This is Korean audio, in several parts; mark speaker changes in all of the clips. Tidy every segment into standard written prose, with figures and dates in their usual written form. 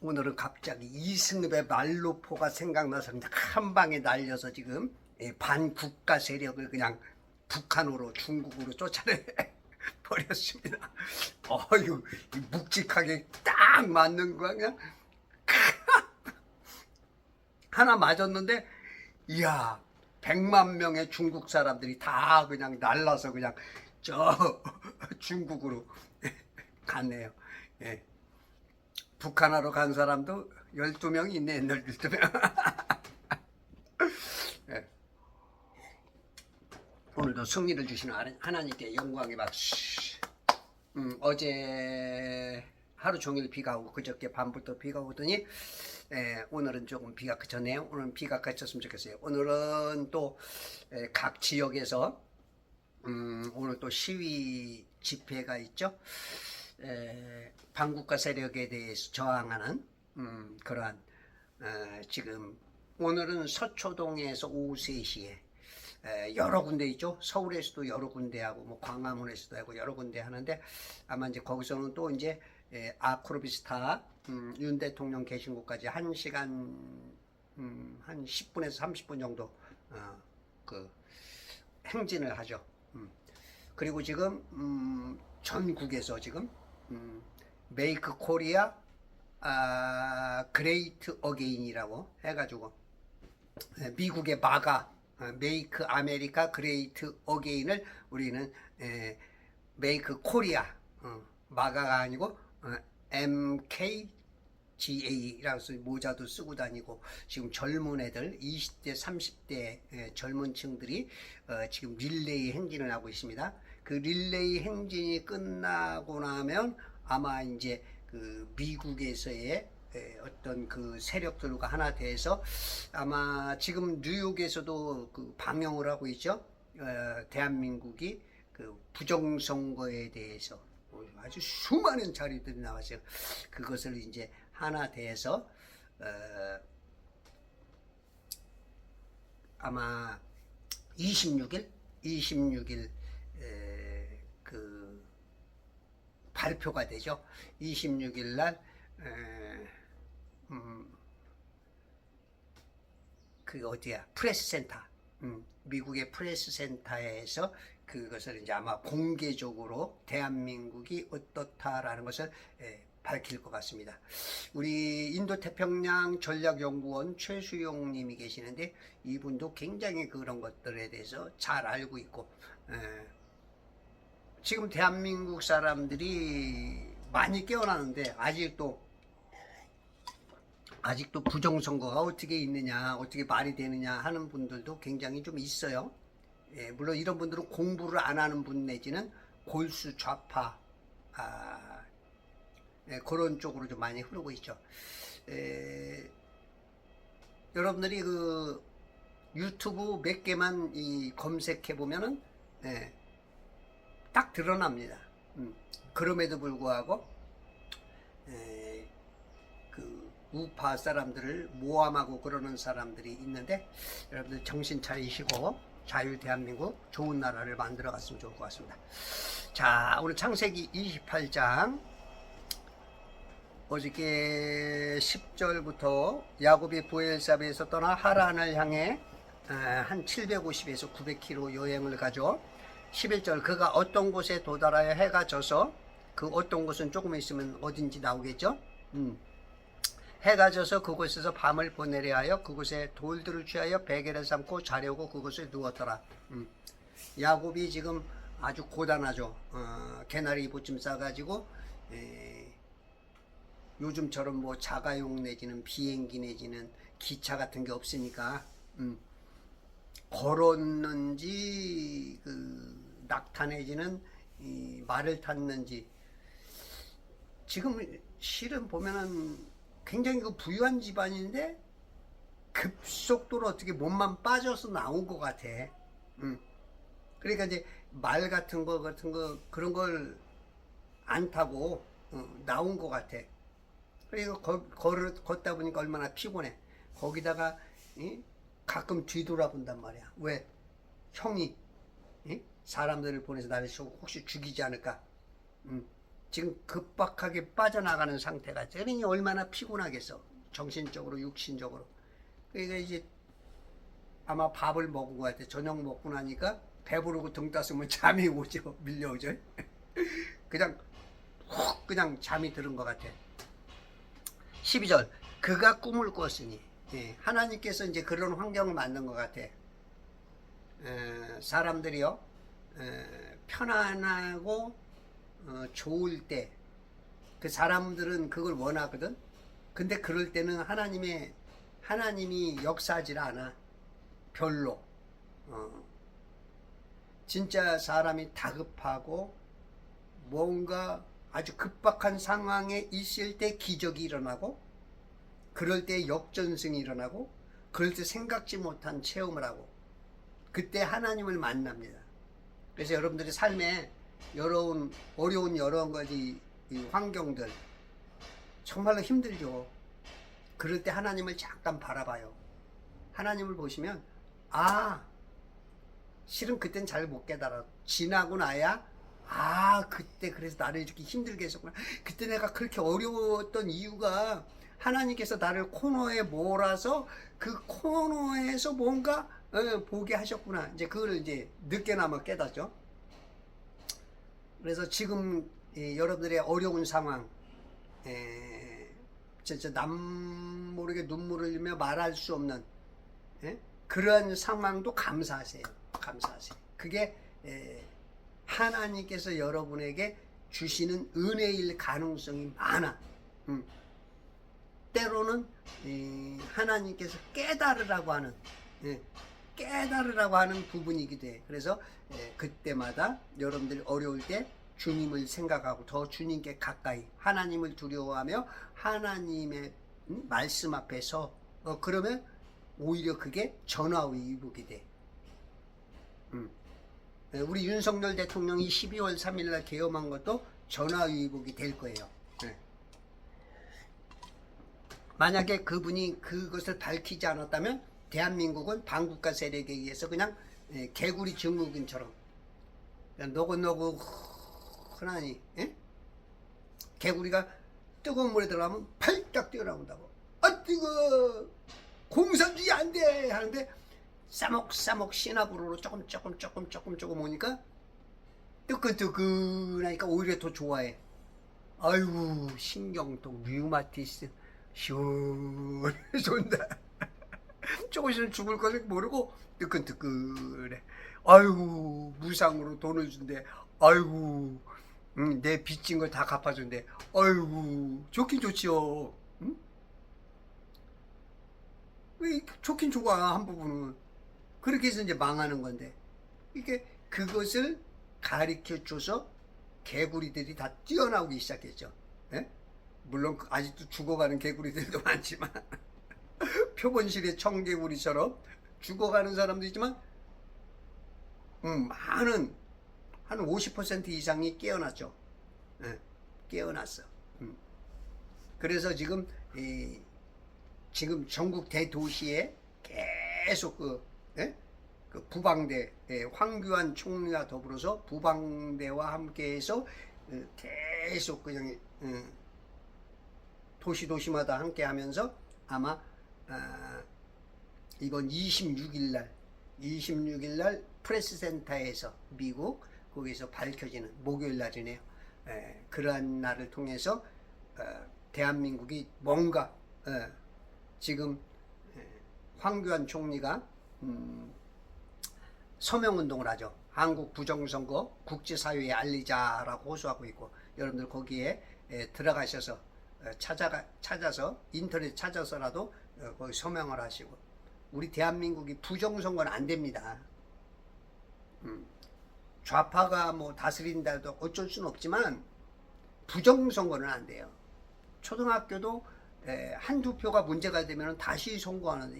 Speaker 1: 오늘은 갑자기 이승엽의 말로포가 생각나서 그냥 한 방에 날려서 지금 반국가 세력을 그냥 북한으로 중국으로 쫓아내 버렸습니다. 어휴, 묵직하게 딱 맞는 거야 그냥 하나 맞았는데 이야 100만 명의 중국 사람들이 다 그냥 날라서 그냥 저 중국으로 갔네요. 예. 북한하러 간 사람도 12명이 있네. 12명. 예. 오늘도 승리를 주시는 하나님께 영광의 박수. 어제 하루 종일 비가 오고 그저께 밤부터 비가 오더니 오늘은 조금 비가 그쳤네요. 오늘은 비가 그쳤으면 좋겠어요. 오늘은 또 각 지역에서 오늘 또 시위 집회가 있죠. 반국가 세력에 대해서 저항하는 그러한 지금 오늘은 서초동에서 오후 3시에 여러 군데 있죠. 서울에서도 여러 군데 하고 뭐 광화문에서도 하고 여러 군데 하는데 아마 이제 거기서는 또 이제 아크로비스타 윤 대통령 계신 곳까지 1시간 한 10분에서 30분 정도 그 행진을 하죠. 그리고 지금 전국에서 지금 메이크 코리아 그레이트 어게인이라고 해가지고 미국의 마가 메이크 아메리카 그레이트 어게인을 우리는 메이크 코리아 마가가 아니고 MKGA라고 해서 모자도 쓰고 다니고 지금 젊은 애들 20대 30대 젊은 층들이 지금 릴레이 행진을 하고 있습니다. 그 릴레이 행진이 끝나고 나면 아마 이제 그 미국에서의 어떤 그 세력들과 하나 돼서 아마 지금 뉴욕에서도 그 방영을 하고 있죠. 대한민국이 그 부정선거에 대해서 아주 수많은 자료들이 나와서 그것을 이제 하나 돼서 아마 26일 그 발표가 되죠. 26일 날 그 어디야 프레스센터 미국의 프레스센터에서 그것을 이제 아마 공개적으로 대한민국이 어떻다라는 것을 밝힐 것 같습니다. 우리 인도태평양 전략연구원 최수용 님이 계시는데 이분도 굉장히 그런 것들에 대해서 잘 알고 있고 지금 대한민국 사람들이 많이 깨어나는데 아직도 부정선거가 어떻게 있느냐 어떻게 말이 되느냐 하는 분들도 굉장히 좀 있어요. 물론 이런 분들은 공부를 안 하는 분 내지는 골수 좌파 그런 쪽으로 좀 많이 흐르고 있죠. 여러분들이 그 유튜브 몇 개만 검색해 보면은 딱 드러납니다. 그럼에도 불구하고 그 우파 사람들을 모함하고 그러는 사람들이 있는데 여러분들 정신 차리시고 자유 대한민국 좋은 나라를 만들어 갔으면 좋을 것 같습니다. 자, 오늘 창세기 28장 어저께 10절부터 야곱이 부엘사베에서 떠나 하란을 향해 한 750에서 900km 여행을 가죠. 11절 그가 어떤 곳에 도달하여 해가 져서 그 어떤 곳은 조금 있으면 어딘지 나오겠죠. 해가 져서 그곳에서 밤을 보내려 하여 그곳에 돌들을 취하여 베개를 삼고 자려고 그곳에 누웠더라. 야곱이 지금 아주 고단하죠. 개나리 보침 싸가지고 요즘처럼 뭐 자가용 내지는 비행기 내지는 기차 같은 게 없으니까 걸었는지 그 낙타 내지는 말을 탔는지 지금 실은 보면은 굉장히 그 부유한 집안인데 급속도로 어떻게 몸만 빠져서 나온 것 같아. 그러니까 이제 말 같은 거 그런 걸 안 타고 나온 것 같아. 그리고 걷다 보니까 얼마나 피곤해. 거기다가 가끔 뒤돌아본단 말이야. 왜? 형이 사람들을 보내서 나를 혹시 죽이지 않을까? 지금 급박하게 빠져나가는 상태가. 그러니 얼마나 피곤하겠어. 정신적으로, 육신적으로. 그러니까 이제 아마 밥을 먹은 것 같아. 저녁 먹고 나니까 배부르고 등 따스면 잠이 오죠. 밀려오죠. 그냥 훅 그냥 잠이 드는 것 같아. 12절 그가 꿈을 꿨으니. 예, 하나님께서 이제 그런 환경을 만든 것 같아. 사람들이요 편안하고 좋을 때 그 사람들은 그걸 원하거든. 근데 그럴 때는 하나님이 역사하지 않아. 별로. 진짜 사람이 다급하고 뭔가 아주 급박한 상황에 있을 때 기적이 일어나고, 그럴 때 역전승이 일어나고, 그럴 때 생각지 못한 체험을 하고, 그때 하나님을 만납니다. 그래서 여러분들이 삶에 어려운 여러 가지 환경들 정말로 힘들죠. 그럴 때 하나님을 잠깐 바라봐요. 하나님을 보시면 실은 그땐 잘 못 깨달아. 지나고 나야 그때 그래서 나를 이렇게 힘들게 했었구나. 그때 내가 그렇게 어려웠던 이유가 하나님께서 나를 코너에 몰아서 그 코너에서 뭔가 보게 하셨구나. 이제 그걸 이제 늦게나마 깨닫죠. 그래서 지금 여러분들의 어려운 상황, 진짜 남 모르게 눈물을 흘리며 말할 수 없는 그런 상황도 감사하세요. 감사하세요. 그게 하나님께서 여러분에게 주시는 은혜일 가능성이 많아. 때로는 하나님께서 깨달으라고 하는 부분이기도 해. 그래서 그때마다 여러분들이 어려울 때 주님을 생각하고 더 주님께 가까이 하나님을 두려워하며 하나님의 말씀 앞에서 그러면 오히려 그게 전화위복이 돼. 우리 윤석열 대통령이 12월 3일날 계엄한 것도 전화위복이 될 거예요. 만약에 그분이 그것을 밝히지 않았다면 대한민국은 반국가 세력에 의해서 그냥 개구리 증후군처럼 그냥 노곤노곤하니 개구리가 뜨거운 물에 들어가면 팔딱 뛰어나온다고. 뜨거워, 공산주의 안 돼 하는데 싸먹싸먹 시나브로로 조금 오니까 뜨끈뜨끈하니까 오히려 더 좋아해. 아이고 신경통 류마티스 시원해 좋다. 조금씩은 죽을 것을 모르고 뜨끈뜨끈해. 아이고 무상으로 돈을 준대. 아이고 내 빚진 걸 다 갚아준대. 아이고 좋긴 좋지요. 좋긴 좋아. 한 부분은 그렇게 해서 이제 망하는 건데, 이게 그것을 가르쳐 줘서 개구리들이 다 뛰어나오기 시작했죠. 물론 아직도 죽어가는 개구리들도 많지만 표본실의 청개구리처럼 죽어가는 사람도 있지만 많은 한 50% 이상이 깨어났죠. 깨어났어. 그래서 지금 전국 대도시에 계속 그 부방대, 황교안 총리와 더불어서 부방대와 함께해서 계속 그냥 도시마다 함께하면서 아마 이번 26일 날 프레스센터에서 미국 거기서 밝혀지는 목요일 날이네요. 그러한 날을 통해서 대한민국이 뭔가 지금 황교안 총리가 서명운동을 하죠. 한국 부정선거 국제사회에 알리자라고 호소하고 있고, 여러분들 거기에 들어가셔서 찾아서 인터넷 찾아서라도 거기 서명을 하시고. 우리 대한민국이 부정선거는 안 됩니다. 좌파가 뭐 다스린다도 어쩔 수는 없지만 부정선거는 안 돼요. 초등학교도 한두 표가 문제가 되면 다시 선거하는데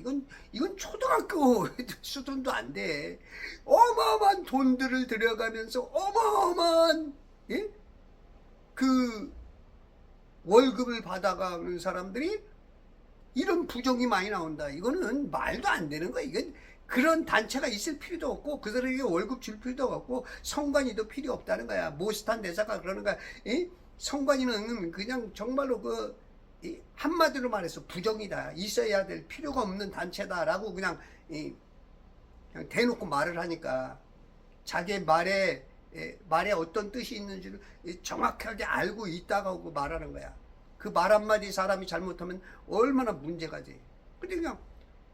Speaker 1: 이건 초등학교 수준도 안 돼. 어마어마한 돈들을 들여가면서 어마어마한 그 월급을 받아가는 사람들이 이런 부정이 많이 나온다. 이거는 말도 안 되는 거야. 이건 그런 단체가 있을 필요도 없고 그들에게 월급 줄 필요도 없고 선관위도 필요 없다는 거야. 모스탄 대사가 그러는 거야. 성관이는 그냥 정말로 한마디로 말해서 부정이다. 있어야 될 필요가 없는 단체다라고 그냥 대놓고 말을 하니까 자기 말에 어떤 뜻이 있는지를 정확하게 알고 있다고 말하는 거야. 그 말 한마디 사람이 잘못하면 얼마나 문제가 돼. 근데 그냥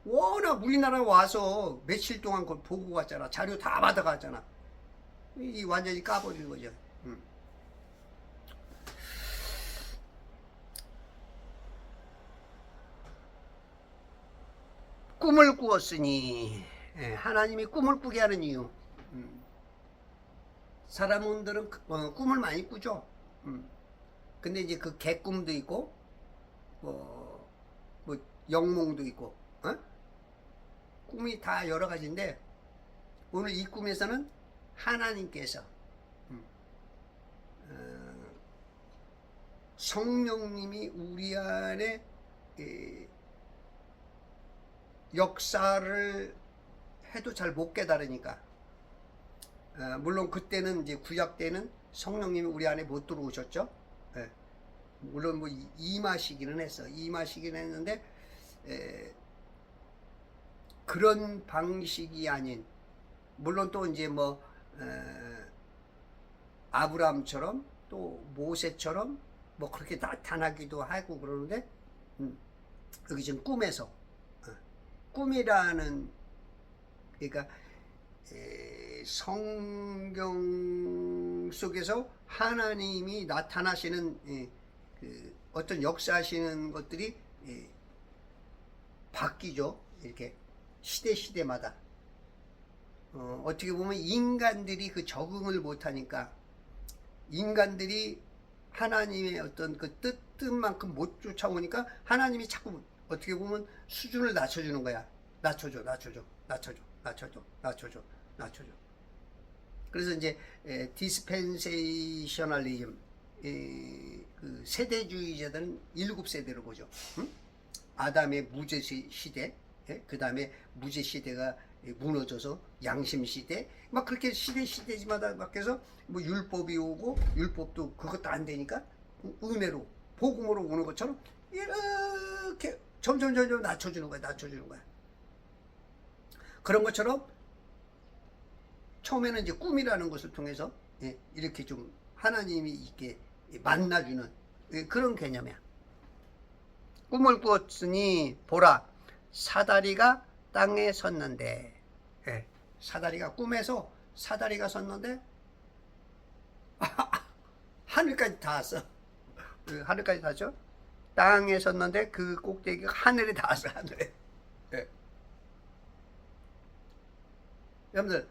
Speaker 1: 워낙 우리나라 와서 며칠 동안 그걸 보고 갔잖아. 자료 다 받아갔잖아. 이 완전히 까버리는 거죠. 꿈을 꾸었으니, 하나님이 꿈을 꾸게 하는 이유. 사람들은 꿈을 많이 꾸죠. 근데 이제 그 개꿈도 있고, 뭐 영몽도 있고, 꿈이 다 여러 가지인데, 오늘 이 꿈에서는 하나님께서 성령님이 우리 안에 역사를 해도 잘 못 깨달으니까, 물론 그때는 이제 구약 때는 성령님이 우리 안에 못 들어오셨죠. 물론 뭐 임하시기는 했어. 임하시기는 했는데 그런 방식이 아닌, 물론 또 이제 뭐 아브라함처럼 또 모세처럼 뭐 그렇게 나타나기도 하고 그러는데, 여기 지금 꿈에서 꿈이라는, 그러니까 성경 속에서 하나님이 나타나시는 그 어떤 역사하시는 것들이 바뀌죠. 이렇게 시대마다. 어떻게 보면 인간들이 그 적응을 못하니까, 인간들이 하나님의 어떤 그 뜻만큼 못 쫓아오니까 하나님이 자꾸 어떻게 보면 수준을 낮춰주는 거야. 낮춰줘. 그래서 이제 디스펜세이셔널리즘, 그 세대주의자들은 7세대로 보죠. 아담의 무죄 시대, 그 다음에 무죄 시대가 무너져서 양심 시대, 막 그렇게 시대마다 막 해서 뭐 율법이 오고, 율법도 그것도 안 되니까 은혜로 복음으로 오는 것처럼 이렇게 점점 낮춰주는 거야. 그런 것처럼 처음에는 이제 꿈이라는 것을 통해서 이렇게 좀 하나님이 이렇게 만나주는 그런 개념이야. 꿈을 꾸었으니 보라, 사다리가 땅에 섰는데, 사다리가, 꿈에서 사다리가 섰는데 하늘까지 닿았어. 하늘까지 닿았죠. 땅에 섰는데 그 꼭대기가 하늘에 닿았어. 하늘에. 여러분들,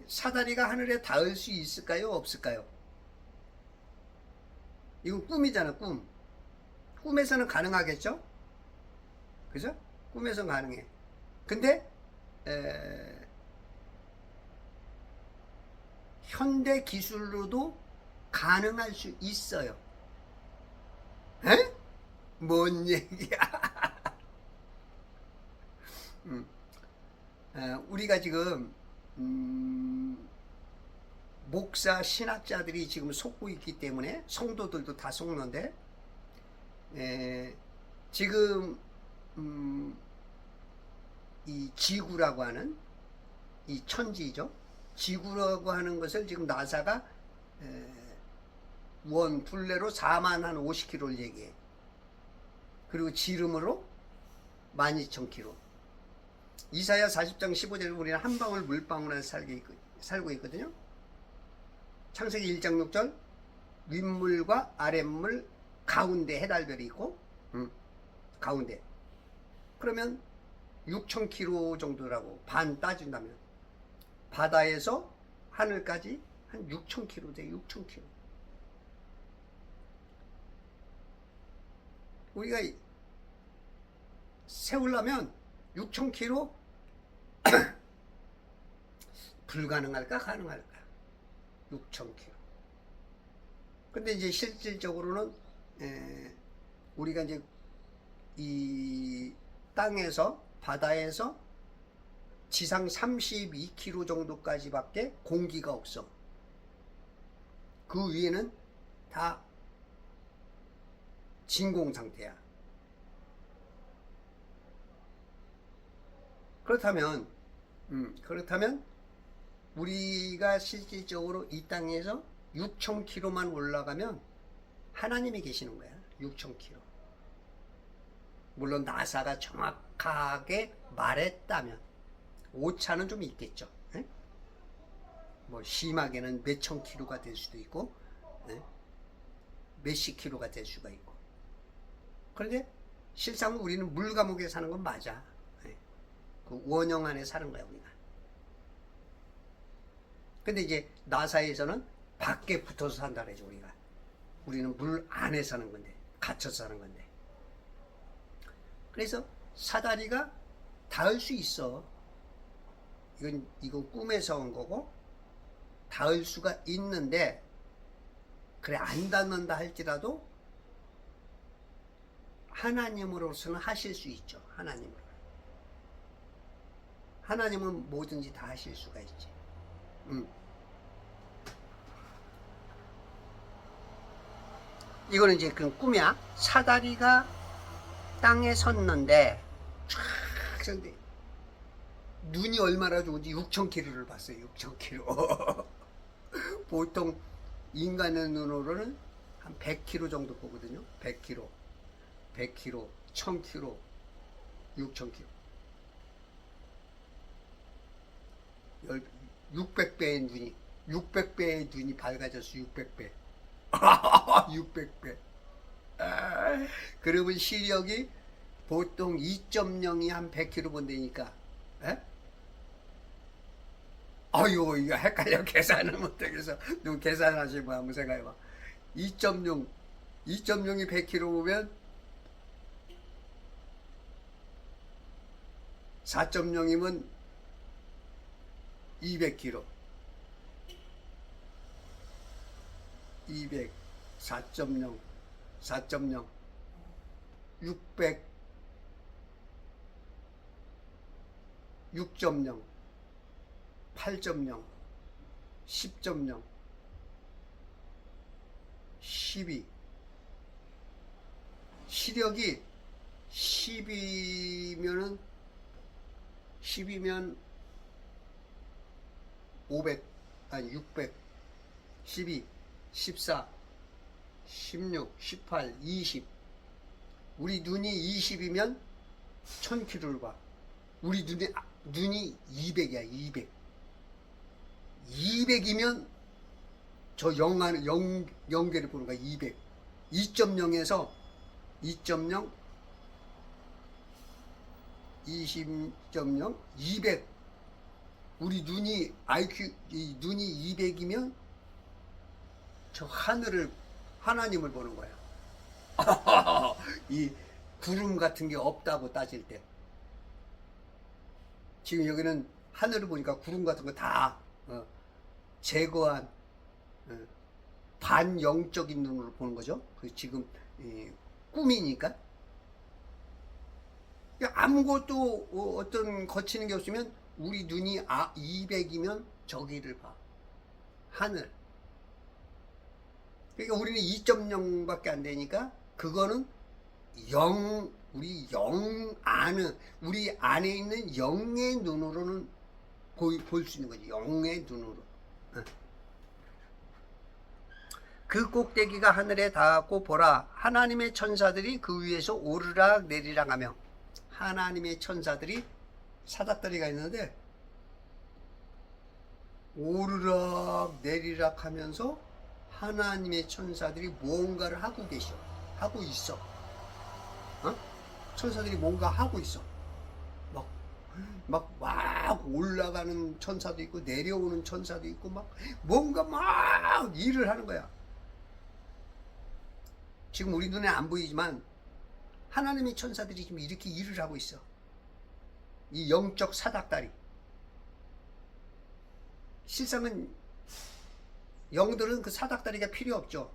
Speaker 1: 사다리가 하늘에 닿을 수 있을까요? 없을까요? 이건 꿈이잖아. 꿈에서는 가능하겠죠? 그죠? 꿈에서는 가능해. 근데 현대 기술로도 가능할 수 있어요. 에? 뭔 얘기야? 우리가 지금 목사 신학자들이 지금 속고 있기 때문에, 성도들도 다 속는데, 지금 이 지구라고 하는 이 천지죠. 지구라고 하는 것을 지금 나사가 원 둘레로 4만 한 50km를 얘기해. 그리고 지름으로 12,000km. 이사야 40장 15절에 우리는 한 방울 물방울 안에 살고 있거든요. 창세기 1장 6절, 윗물과 아랫물 가운데 해달별이 있고, 가운데. 그러면 6,000km 정도라고, 반 따진다면 바다에서 하늘까지 한 6,000km 돼. 6,000km. 우리가 세우려면 6,000km 불가능할까 가능할까? 6,000km. 근데 이제 실질적으로는 우리가 이제 이 땅에서, 바다에서 지상 32km 정도까지밖에 공기가 없어. 그 위에는 다 진공 상태야. 그렇다면 우리가 실질적으로 이 땅에서 6,000km만 올라가면 하나님이 계시는 거야. 6,000km. 물론 나사가 정확하게 말했다면 오차는 좀 있겠죠. 에? 뭐 심하게는 몇천 킬로가 될 수도 있고, 에? 몇십 킬로가 될 수가 있고. 그런데 실상 우리는 물 감옥에 사는 건 맞아. 에? 그 원형 안에 사는 거야 우리가. 근데 이제 나사에서는 밖에 붙어서 산다 그러죠 우리가. 우리는 물 안에 사는 건데, 갇혀서 사는 건데. 그래서 사다리가 닿을 수 있어. 이건 꿈에서 온 거고 닿을 수가 있는데, 그래 안 닿는다 할지라도 하나님으로서는 하실 수 있죠. 하나님은 뭐든지 다 하실 수가 있지. 이거는 이제 그 꿈이야. 사다리가 땅에 섰는데 쫙 섰는데 눈이 얼마나 좋은지 6,000km를 봤어요. 6,000km. 보통 인간의 눈으로는 한 100km 정도 보거든요. 100km, 1,000km, 6,000km. 600배의 눈이 밝아졌어. 600배. 600배. 그러면 시력이 보통 2.0이 한 100km 본다니까. 에? 아유, 이거 헷갈려. 계산을 못하겠어. 누구 계산하시면 뭐 한번 생각해봐. 2.0, 2.0이 100km 보면 4.0이면 200km. 200, 4.0, 4.0, 600, 6.0, 8.0, 10.0, 12. 시력이 10이면 500, 아니 600, 12, 14, 16, 18, 20. 우리 눈이 20이면 1000km를 봐. 우리 눈이 200이야, 200. 200이면 저 영계를 보는 거야, 200. 2.0에서 2.0, 20.0, 200. 우리 눈이 눈이 200이면 저 하나님을 보는 거야. 이 구름 같은 게 없다고 따질 때. 지금 여기는 하늘을 보니까 구름 같은 거 다 제거한 반영적인 눈으로 보는 거죠. 그 지금 꿈이니까. 아무것도 어떤 거치는 게 없으면 우리 눈이 200이면 저기를 봐. 하늘. 그러니까 우리는 2.0밖에 안 되니까 그거는 우리 안에 있는 영의 눈으로는 볼 수 있는 거지. 영의 눈으로. 그 꼭대기가 하늘에 닿았고 보라, 하나님의 천사들이 그 위에서 오르락 내리락 하며. 하나님의 천사들이 사닥다리가 있는데 오르락 내리락 하면서 하나님의 천사들이 뭔가를 하고 있어. 천사들이 뭔가 하고 있어. 막 올라가는 천사도 있고 내려오는 천사도 있고 뭔가 막 일을 하는 거야. 지금 우리 눈에 안 보이지만 하나님의 천사들이 지금 이렇게 일을 하고 있어. 이 영적 사닥다리. 실상은 영들은 그 사닥다리가 필요 없죠.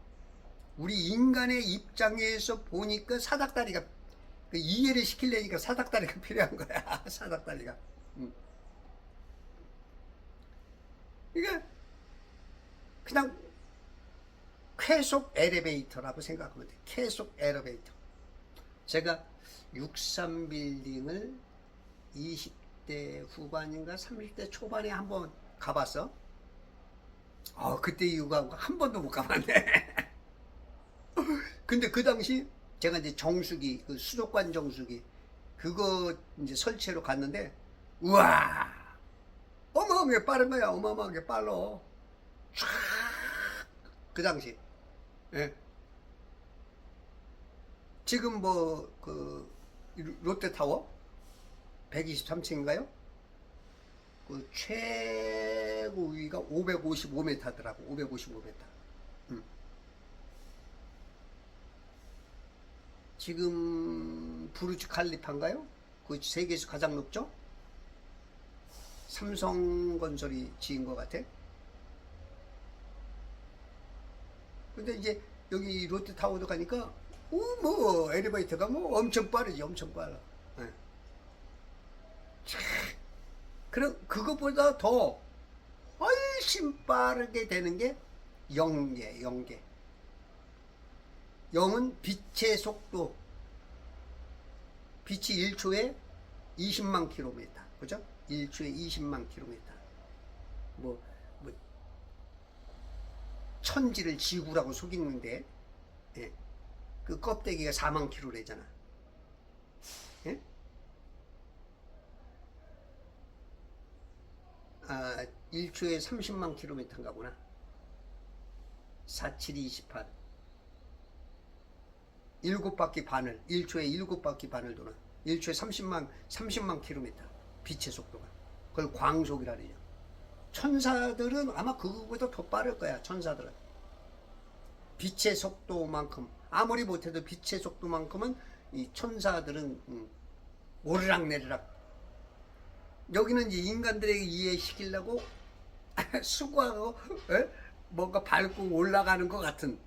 Speaker 1: 우리 인간의 입장에서 보니까 사닥다리가, 그 이해를 시키려니까 사닥다리가 필요한 거야. 사닥다리가. 그러니까 쾌속 엘리베이터라고 생각하면 돼. 쾌속 엘리베이터. 제가 63빌딩을 20대 후반인가 30대 초반에 한번 가봤어. 그때 이후가 한 번도 못 가봤네. 근데 그 당시 제가 이제 정수기, 그 수족관 정수기 그거 이제 설치로 갔는데, 우와, 어마어마하게 빠른 거야. 어마어마하게 빨라. 촤악, 그 당시. 예. 지금 그 롯데타워 123층인가요? 그 최고 위가 555m더라고. 555m. 지금 부르즈 칼리파인가요? 그 세계에서 가장 높죠? 삼성건설이 지은 것 같아. 근데 이제 여기 롯데타워도 가니까 뭐 엘리베이터가 뭐 엄청 빠르지. 엄청 빨라. 네. 그럼 그것보다 더 훨씬 빠르게 되는 게 영계. 영은 빛의 속도. 빛이 1초에 20만 킬로미터. 그죠? 1초에 20만 킬로미터. 뭐 천지를 지구라고 속이는데, 예. 그 껍데기가 4만 킬로래잖아. 예? 1초에 30만 킬로미터인가 보나. 4, 7, 28. 7바퀴 반을, 1초에 7바퀴 반을 도는, 1초에 30만 킬로미터. 빛의 속도가. 그걸 광속이라 그러죠. 천사들은 아마 그거보다 더 빠를 거야. 천사들은. 빛의 속도만큼, 아무리 못해도 빛의 속도만큼은 이 천사들은 오르락내리락. 여기는 이제 인간들에게 이해시키려고 수고하고 뭔가 밟고 올라가는 것 같은,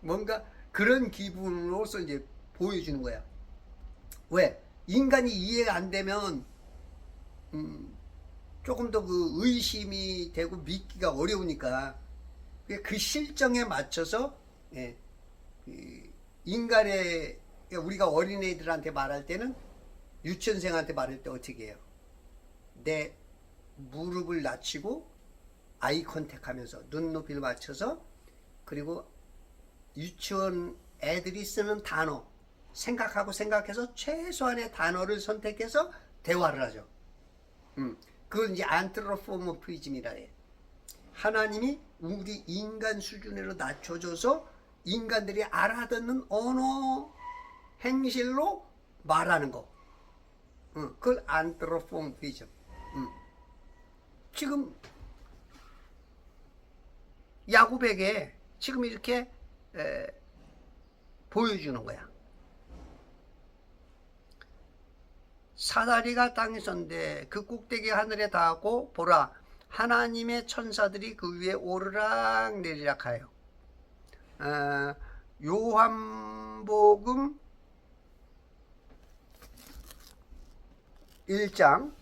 Speaker 1: 뭔가 그런 기분으로서 이제 보여주는 거야. 왜? 인간이 이해가 안 되면 조금 더 그 의심이 되고 믿기가 어려우니까 그 실정에 맞춰서, 인간의, 우리가 어린애들한테 말할 때는, 유치원생한테 말할 때 어떻게 해요? 내 무릎을 낮추고 아이 컨택하면서 눈높이를 맞춰서, 그리고 유치원 애들이 쓰는 단어 생각해서 최소한의 단어를 선택해서 대화를 하죠. 그걸 이제 안트로포모피즘이라 해. 하나님이 우리 인간 수준으로 낮춰줘서 인간들이 알아듣는 언어 행실로 말하는 거. 그걸 안트로포모피즘. 지금 야곱에게 지금 이렇게 보여주는 거야. 사다리가 땅에 섰는데 그 꼭대기 하늘에 닿고 보라, 하나님의 천사들이 그 위에 오르락 내리락 하여. 요한복음 1장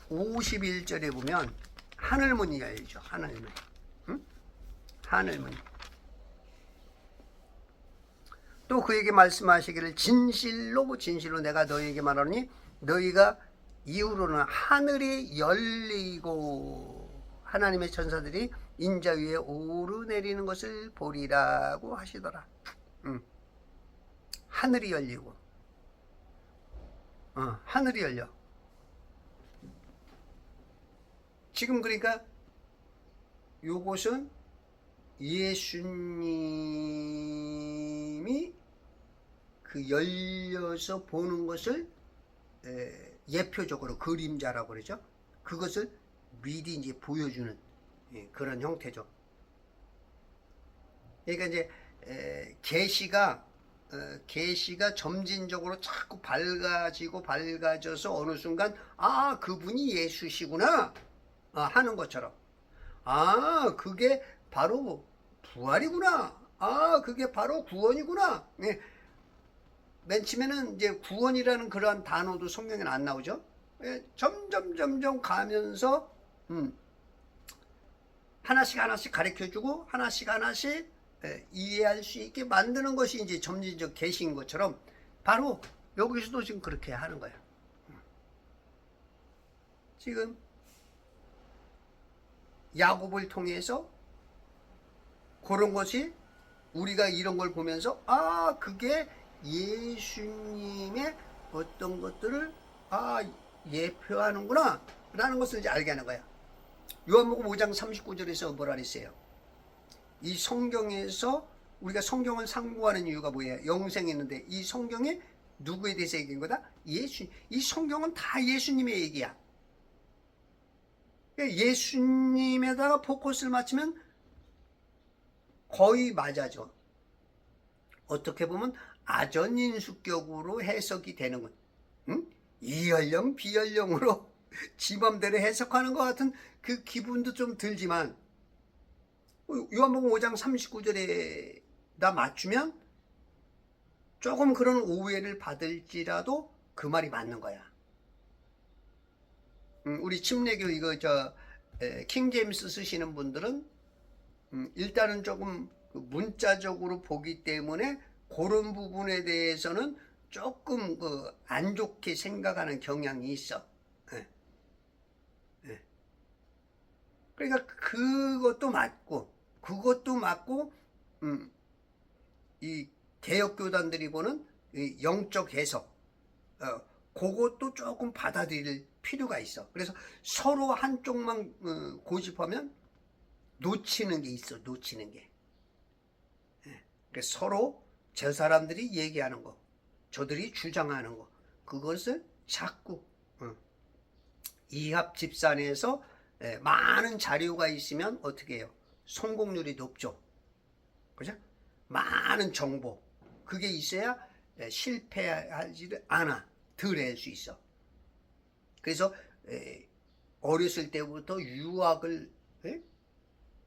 Speaker 1: 51절에 보면 하늘문이 열리죠. 하늘문. 하늘문. 또 그에게 말씀하시기를 진실로 내가 너희에게 말하노니 너희가 이후로는 하늘이 열리고 하나님의 천사들이 인자 위에 오르내리는 것을 보리라고 하시더라. 하늘이 열리고, 하늘이 열려. 지금 그러니까 요것은 예수님이 그 열려서 보는 것을 예표적으로 그림자라고 그러죠. 그것을 미리 이제 보여주는 그런 형태죠. 그러니까 이제 계시가 점진적으로 자꾸 밝아져서 어느 순간 그분이 예수시구나 하는 것처럼, 그게 바로 부활이구나, 그게 바로 구원이구나. 맨 처음에는 이제 구원이라는 그러한 단어도 성경에는 안 나오죠. 점점 가면서 하나씩 가르쳐주고 하나씩 이해할 수 있게 만드는 것이 이제 점진적 계시인 것처럼 바로 여기서도 지금 그렇게 하는 거야. 지금 야곱을 통해서 그런 것이 우리가 이런 걸 보면서 그게 예수님의 어떤 것들을 예표하는구나 라는 것을 이제 알게 하는 거야. 요한복음 5장 39절에서 뭐라 그랬어요? 이 성경에서 우리가 성경을 상고하는 이유가 뭐예요? 영생이 있는데 이 성경에 누구에 대해서 얘기한 거다? 예수. 이 성경은 다 예수님의 얘기야. 예수님에다가 포커스를 맞추면 거의 맞아죠. 어떻게 보면 아전인수격으로 해석이 되는 건, 이연령 비연령으로 지 맘대로 해석하는 것 같은 그 기분도 좀 들지만 요한복음 5장 39절에다 맞추면 조금 그런 오해를 받을지라도 그 말이 맞는 거야. 우리 침례교 이거 킹제임스 쓰시는 분들은 일단은 조금 문자적으로 보기 때문에 그런 부분에 대해서는 조금 안 좋게 생각하는 경향이 있어. 그러니까 그것도 맞고 이 개혁교단들이 보는 이 영적 해석 그것도 조금 받아들일 필요가 있어. 그래서 서로 한쪽만 고집하면 놓치는 게 있어. 놓치는 게. 그래서 서로 저 사람들이 얘기하는 거, 저들이 주장하는 거, 그것을 자꾸 이합 집산에서 많은 자료가 있으면 어떻게 해요? 성공률이 높죠. 그죠? 많은 정보, 그게 있어야 실패하지 않아. 덜 할 수 있어. 그래서 어렸을 때부터 유학을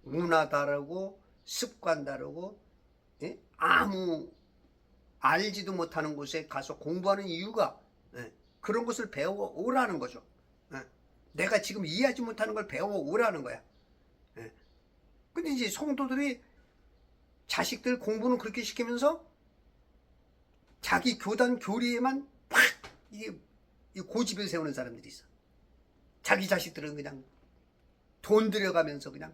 Speaker 1: 문화 다르고 습관 다르고 아무 알지도 못하는 곳에 가서 공부하는 이유가 그런 것을 배워오라는 거죠. 내가 지금 이해하지 못하는 걸 배워오라는 거야. 근데 이제 성도들이 자식들 공부는 그렇게 시키면서 자기 교단 교리에만 팍 이게 고집을 세우는 사람들이 있어. 자기 자식들은 그냥 돈 들여가면서 그냥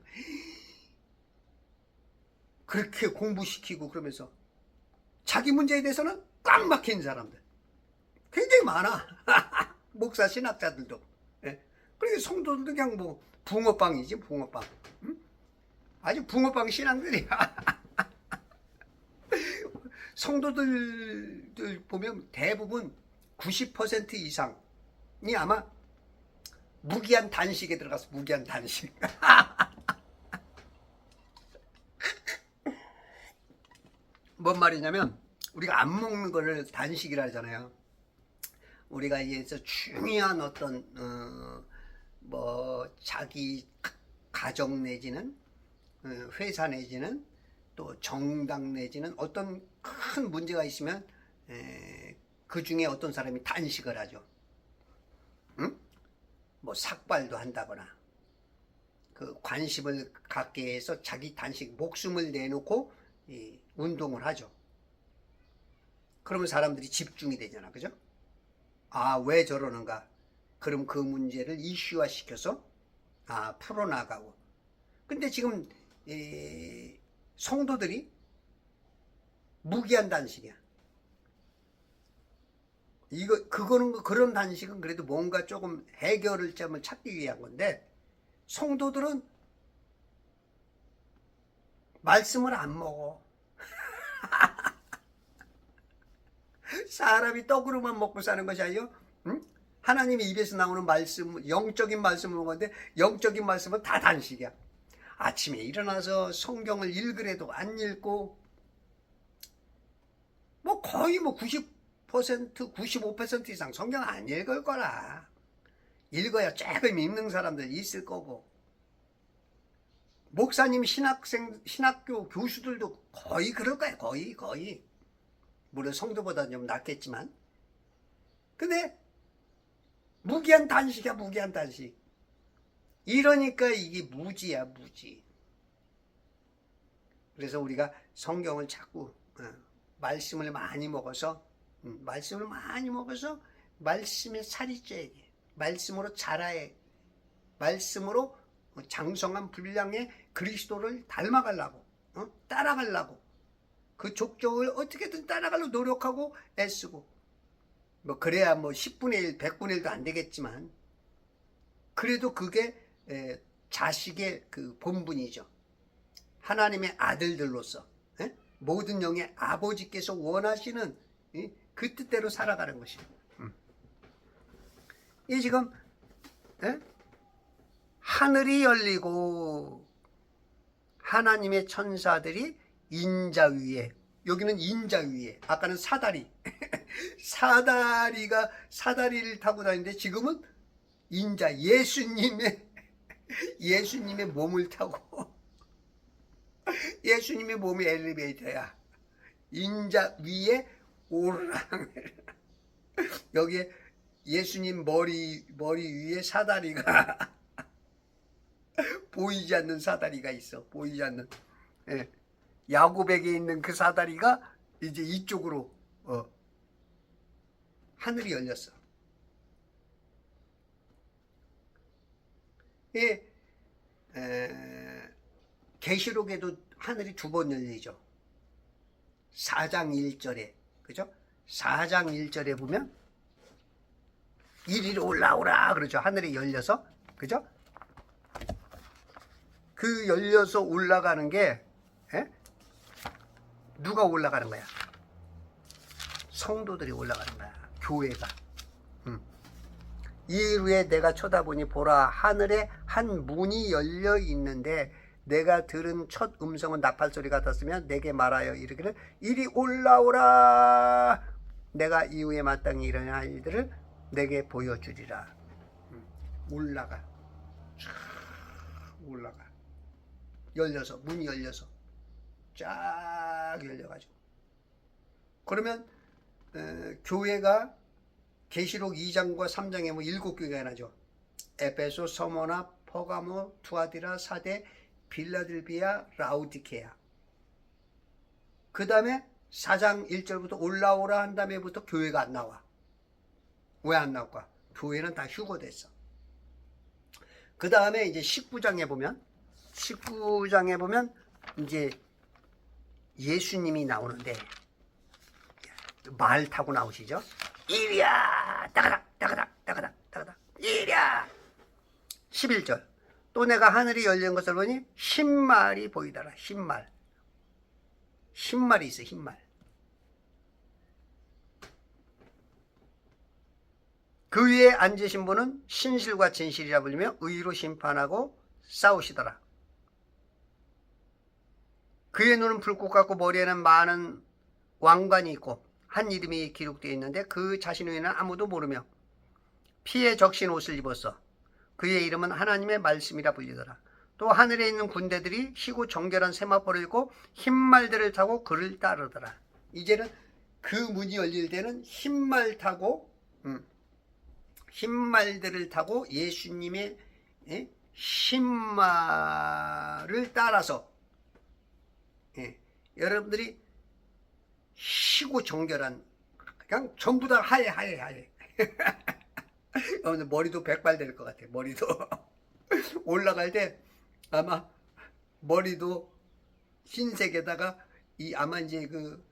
Speaker 1: 그렇게 공부시키고 그러면서 자기 문제에 대해서는 꽉 막힌 사람들 굉장히 많아. 목사 신학자들도. 그러니까 성도들도 그냥 뭐 붕어빵이지 붕어빵. 아주 붕어빵 신앙들이야. 성도들 보면 대부분 90% 이상이 아마 무기한 단식에 들어가서 무기한 단식. 뭔 말이냐면 우리가 안 먹는 거를 단식이라 하잖아요. 우리가 이제 중요한 어떤 자기 가정 내지는 회사 내지는 또 정당 내지는 어떤 큰 문제가 있으면 그 중에 어떤 사람이 단식을 하죠. 뭐 삭발도 한다거나 그 관심을 갖게 해서 자기 단식 목숨을 내놓고 운동을 하죠. 그러면 사람들이 집중이 되잖아. 그죠? 왜 저러는가? 그럼 그 문제를 이슈화 시켜서 풀어나가고. 근데 지금 성도들이 무기한 단식이야. 그거는 그런 단식은 그래도 뭔가 조금 해결을 점을 찾기 위한 건데 성도들은 말씀을 안 먹어. 사람이 떡으로만 먹고 사는 것이 아니요. 하나님의 입에서 나오는 말씀, 영적인 말씀을 먹는데 영적인 말씀은 다 단식이야. 아침에 일어나서 성경을 읽으래도 안 읽고 뭐 거의 90% 95% 이상 성경 안 읽을 거라. 읽어야 조금 읽는 사람들 있을 거고 목사님 신학교 교수들도 거의 그럴 거야. 거의 물론 성도보다 좀 낫겠지만 근데 무기한 단식이야. 무기한 단식. 이러니까 이게 무지야. 무지. 그래서 우리가 성경을 자꾸 말씀을 많이 먹어서 말씀에 살이 쪄야 돼. 말씀으로 자라야 돼. 말씀으로 장성한 분량의 그리스도를 닮아가려고, 따라가려고, 그 족적을 어떻게든 따라가려고 노력하고 애쓰고, 뭐 그래야 뭐 10분의 1, 100분의 1도 안 되겠지만, 그래도 그게 자식의 그 본분이죠. 하나님의 아들들로서 모든 영의 아버지께서 원하시는 그 뜻대로 살아가는 것이에요. 이 지금 하늘이 열리고 하나님의 천사들이 인자 위에, 여기는 인자 위에, 아까는 사다리 사다리를 타고 다니는데 지금은 인자, 예수님의 몸을 타고 예수님의 몸이 엘리베이터야. 인자 위에 오르락 여기에 예수님 머리 위에 사다리가 보이지 않는 사다리가 있어. 보이지 않는, 야곱에게 있는 그 사다리가 이제 이쪽으로 하늘이 열렸어. 계시록에도 하늘이 두 번 열리죠. 4장 1절에, 그죠? 4장 1절에 보면 이리로 올라오라 그러죠. 하늘이 열려서, 그죠? 그 열려서 올라가는 게 누가 올라가는 거야? 성도들이 올라가는 거야. 교회가. 이후에 내가 쳐다보니 보라, 하늘에 한 문이 열려 있는데 내가 들은 첫 음성은 나팔 소리 같았으며 내게 말하여 이르기를 이리 올라오라. 내가 이후에 마땅히 일어날 일들을 내게 보여주리라. 올라가. 올라가. 열려서, 문이 열려서 쫙 열려가지고. 그러면 교회가 계시록 2장과 3장에 뭐 7교회가 나죠. 에베소, 서머나, 퍼가모, 투아디라, 사대, 빌라델비아, 라우디케아. 그 다음에 4장 1절부터 올라오라 한 다음에부터 교회가 안 나와. 왜 안 나올까? 교회는 다 휴거됐어. 그 다음에 이제 19장에 보면 이제 예수님이 나오는데 말 타고 나오시죠. 이리야 따가닥 따가닥 따가닥 따가닥 이리야. 11절 또 내가 하늘이 열린 것을 보니 흰말이 보이더라. 흰말이 있어. 흰말. 그 위에 앉으신 분은 신실과 진실이라 불리며 의로 심판하고 싸우시더라. 그의 눈은 불꽃 같고 머리에는 많은 왕관이 있고 한 이름이 기록되어 있는데 그 자신 외에는 아무도 모르며 피에 적신 옷을 입었어. 그의 이름은 하나님의 말씀이라 불리더라. 또 하늘에 있는 군대들이 희고 정결한 세마포를 입고 흰말들을 타고 그를 따르더라. 이제는 그 문이 열릴 때는 흰말들을 타고 예수님의 흰말을 따라서 여러분들이 희고 정결한, 그냥 전부 다 하얘. 머리도 백발 될 것 같아. 머리도 올라갈 때 아마 머리도 흰색에다가 아마 이제 그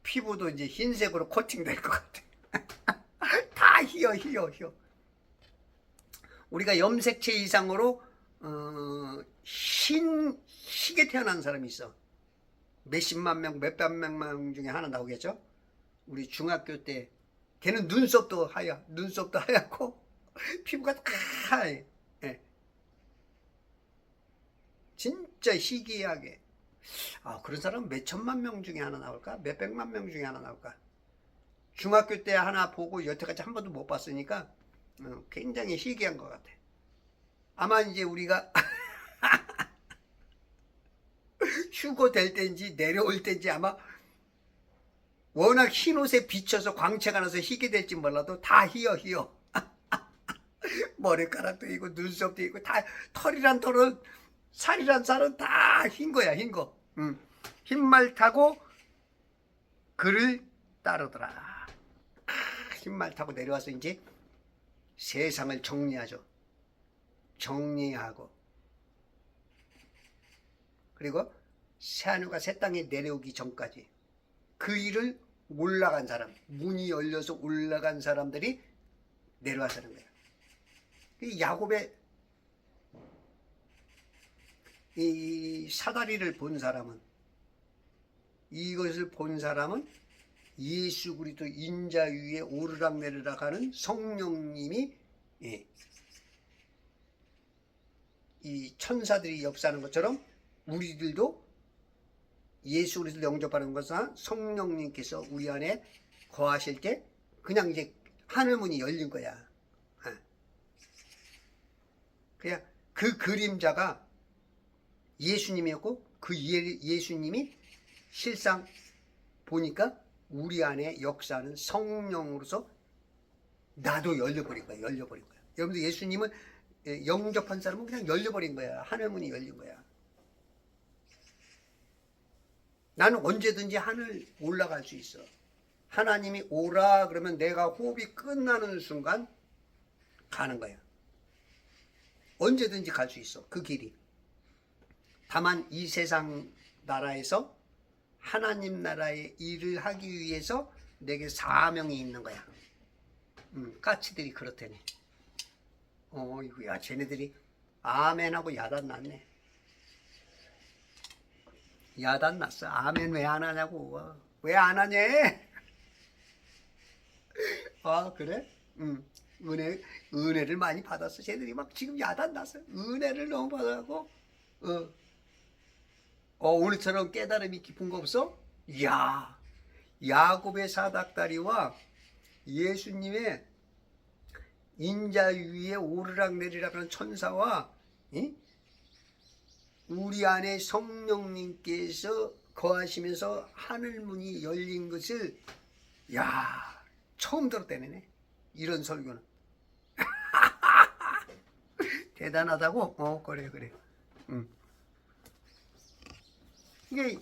Speaker 1: 피부도 이제 흰색으로 코팅될 것 같아. 다 희어. 우리가 염색체 이상으로 희게 태어난 사람이 있어. 몇십만 명, 몇백 명 중에 하나 나오겠죠. 우리 중학교 때 걔는 눈썹도 하얗고 피부가 다 하얘. 진짜 희귀하게. 그런 사람은 몇 천만 명 중에 하나 나올까? 몇 백만 명 중에 하나 나올까? 중학교 때 하나 보고 여태까지 한 번도 못 봤으니까 굉장히 희귀한 것 같아. 아마 이제 우리가 휴거 될 때인지 내려올 때인지 아마 워낙 흰 옷에 비쳐서 광채가 나서 희게 될지 몰라도 다 희어. 머리카락도 있고 눈썹도 있고 다 털이란 털은 살이란 살은 다 흰 거야. 흰 거. 흰말 타고 그를 따르더라. 흰말 타고 내려와서 이제 세상을 정리하죠. 정리하고 그리고 새하늘과 새 땅에 내려오기 전까지 그 일을 올라간 사람, 문이 열려서 올라간 사람들이 내려와서 하는 거예요. 이 야곱의 이 사다리를 본 사람은, 이것을 본 사람은 예수 그리스도 인자 위에 오르락 내리락 하는 성령님이 이 천사들이 역사하는 것처럼 우리들도 예수 그리스도를 영접하는 것은 성령님께서 우리 안에 거하실 때 그냥 이제 하늘문이 열린 거야. 그냥 그 그림자가 예수님이었고 그 예수님이 실상 보니까 우리 안에 역사하는 성령으로서 나도 열려버린 거야. 열려버린 거야. 여러분들 예수님을 영접한 사람은 그냥 열려버린 거야. 하늘문이 열린 거야. 나는 언제든지 하늘 올라갈 수 있어. 하나님이 오라 그러면 내가 호흡이 끝나는 순간 가는 거야. 언제든지 갈 수 있어. 그 길이. 다만 이 세상 나라에서 하나님 나라의 일을 하기 위해서 내게 사명이 있는 거야. 까치들이 그렇다네. 이거야 쟤네들이 아멘하고 야단 났네. 야단 났어. 아멘 왜 안 하냐고. 왜 안 하냐? 아 그래? 은혜를 많이 받았어. 쟤들이 막 지금 야단 났어. 은혜를 너무 받아고 오늘처럼 깨달음이 깊은 거 없어? 이야, 야곱의 사닥다리와 예수님의 인자 위에 오르락 내리락 하는 천사와 우리 안에 성령님께서 거하시면서 하늘문이 열린 것을 처음 들었다네. 이런 설교는. 대단하다고? 그래. 이게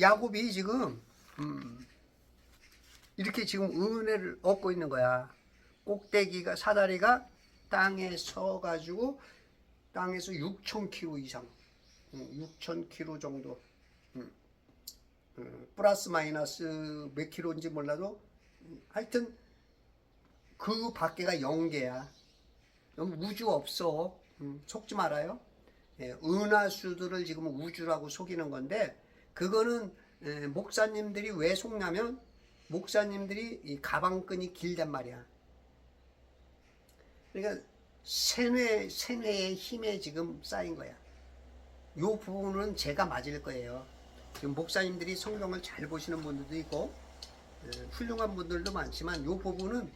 Speaker 1: 야곱이 지금 이렇게 지금 은혜를 얻고 있는 거야. 꼭대기가 사다리가 땅에 서가지고 땅에서 6,000km 이상, 6,000km 정도, 플러스 마이너스 몇 킬로인지 몰라도 하여튼 그 밖에가 영계야. 우주 없어. 속지 말아요. 은하수들을 지금 우주라고 속이는 건데 그거는 목사님들이 왜 속냐면 목사님들이 이 가방끈이 길단 말이야. 그러니까 세뇌의 힘에 지금 쌓인 거야. 요 부분은 제가 맞을 거예요. 지금 목사님들이 성경을 잘 보시는 분들도 있고 훌륭한 분들도 많지만 요 부분은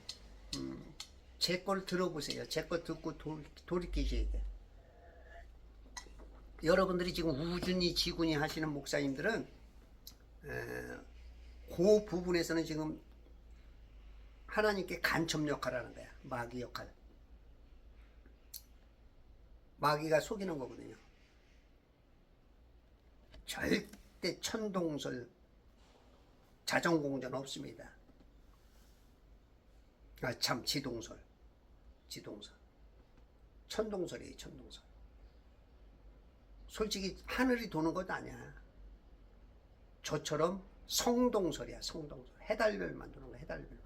Speaker 1: 제 걸 들어보세요. 제 걸 듣고 돌이키셔야 돼. 여러분들이 지금 우준이 지군이 하시는 목사님들은 그 부분에서는 지금 하나님께 간첩 역할을 하는 거야. 마귀 역할. 마귀가 속이는 거거든요. 절대 천동설 자정공전 없습니다. 지동설 천동설이에요. 천동설. 솔직히 하늘이 도는 것 아니야. 저처럼 성동설이야. 성동설. 해달별만 도는 거야. 해달별만.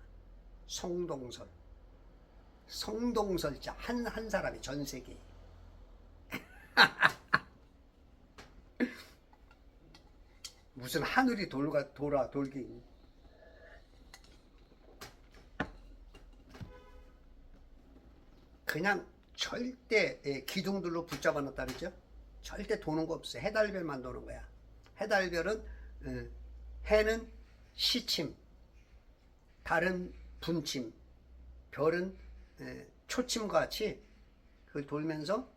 Speaker 1: 성동설자 한 사람이 전 세계에. 무슨 하늘이 돌긴. 그냥 절대 기둥들로 붙잡아 놨다 그랬죠? 절대 도는 거 없어. 해달별만 도는 거야. 해달별은 해는 시침, 달은 분침, 별은 초침과 같이 그걸 돌면서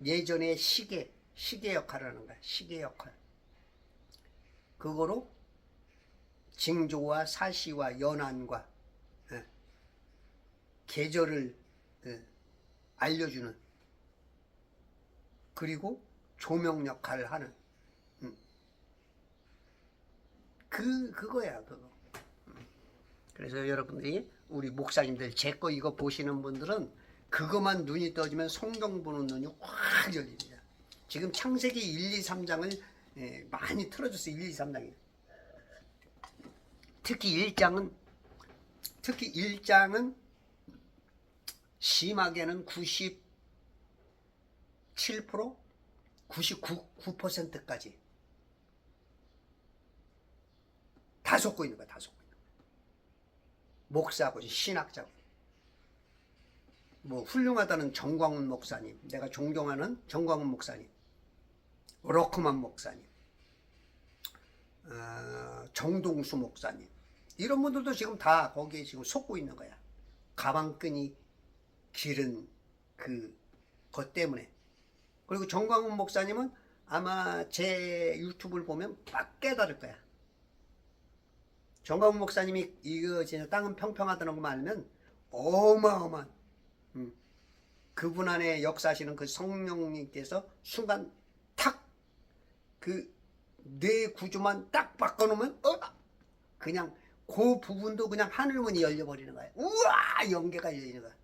Speaker 1: 예전에 시계 역할을 하는 거야. 시계 역할. 그거로 징조와 사시와 연한과 계절을 알려주는, 그리고 조명 역할을 하는 그거야 그거. 그래서 여러분들이 우리 목사님들 제 거 이거 보시는 분들은 그것만 눈이 떠지면 성경 보는 눈이 확 열립니다. 지금 창세기 1, 2, 3장을 많이 틀어줬어요. 1, 2, 3장이. 특히 1장은 심하게는 97%, 99%까지 다 속고 있는 거야. 다 속고 있는 거야. 목사고 신학자고 뭐 훌륭하다는 정광훈 목사님, 내가 존경하는 정광훈 목사님, 로크만 목사님, 정동수 목사님, 이런 분들도 지금 다 거기에 지금 속고 있는 거야. 가방끈이 길은 것 때문에. 그리고 정광훈 목사님은 아마 제 유튜브를 보면 막 깨달을 거야. 정광훈 목사님이 이거 진짜 땅은 평평하다는 것만 알면 어마어마한 그분 안에 역사하시는 그 성령님께서 순간 탁 그 뇌 구조만 딱 바꿔놓으면 그냥 그 부분도 그냥 하늘문이 열려버리는 거야. 우와 연계가 열리는 거야.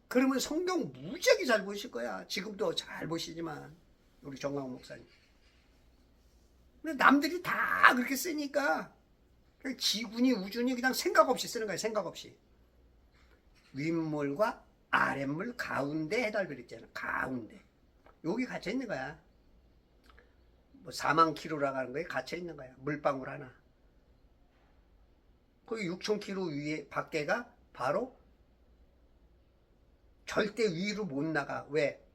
Speaker 1: 그러면 성경 무지하게 잘 보실 거야. 지금도 잘 보시지만 우리 정광훈 목사님. 근데 남들이 다 그렇게 쓰니까 지군이 우준이 그냥 생각 없이 쓰는 거야. 생각 없이. 윗물과 아랫물 가운데 해달 그랬잖아. 가운데. 여기 갇혀 있는 거야. 뭐 4만 킬로라고 하는 거에 갇혀 있는 거야. 물방울 하나. 거기 6천 킬로 위에 밖에가 바로 절대 위로 못 나가. 왜?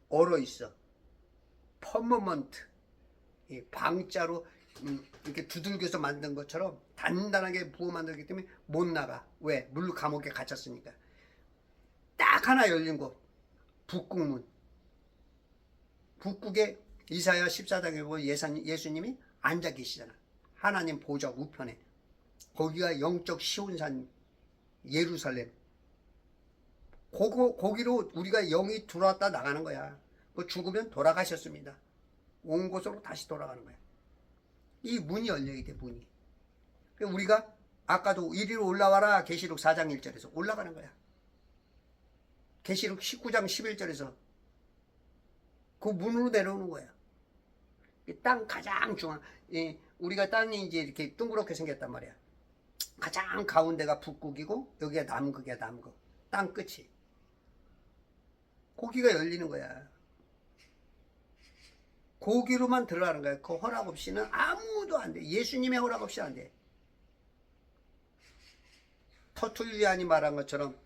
Speaker 1: 얼어 있어. 퍼머먼트. 이 방자로 이렇게 두들겨서 만든 것처럼 단단하게 부어 만들기 때문에 못 나가. 왜? 물 감옥에 갇혔으니까. 딱 하나 열린 곳. 북극문. 북극에 이사야 14장에 보면 예수님이 앉아 계시잖아. 하나님 보좌 우편에. 거기가 영적 시온산 예루살렘. 거기로 우리가 영이 들어왔다 나가는 거야. 죽으면 돌아가셨습니다. 온 곳으로 다시 돌아가는 거야. 이 문이 열려야 돼. 문이. 우리가 아까도 이리로 올라와라 계시록 4장 1절에서 올라가는 거야. 계시록 19장 11절에서 그 문으로 내려오는 거야. 땅 가장 중앙, 우리가 땅이 이제 이렇게 둥그렇게 생겼단 말이야. 가장 가운데가 북극이고 여기가 남극이야. 남극. 땅 끝이. 거기가 열리는 거야. 거기로만 들어가는 거야. 그 허락 없이는 아무도 안 돼. 예수님의 허락 없이 안 돼. 터툴리안이 말한 것처럼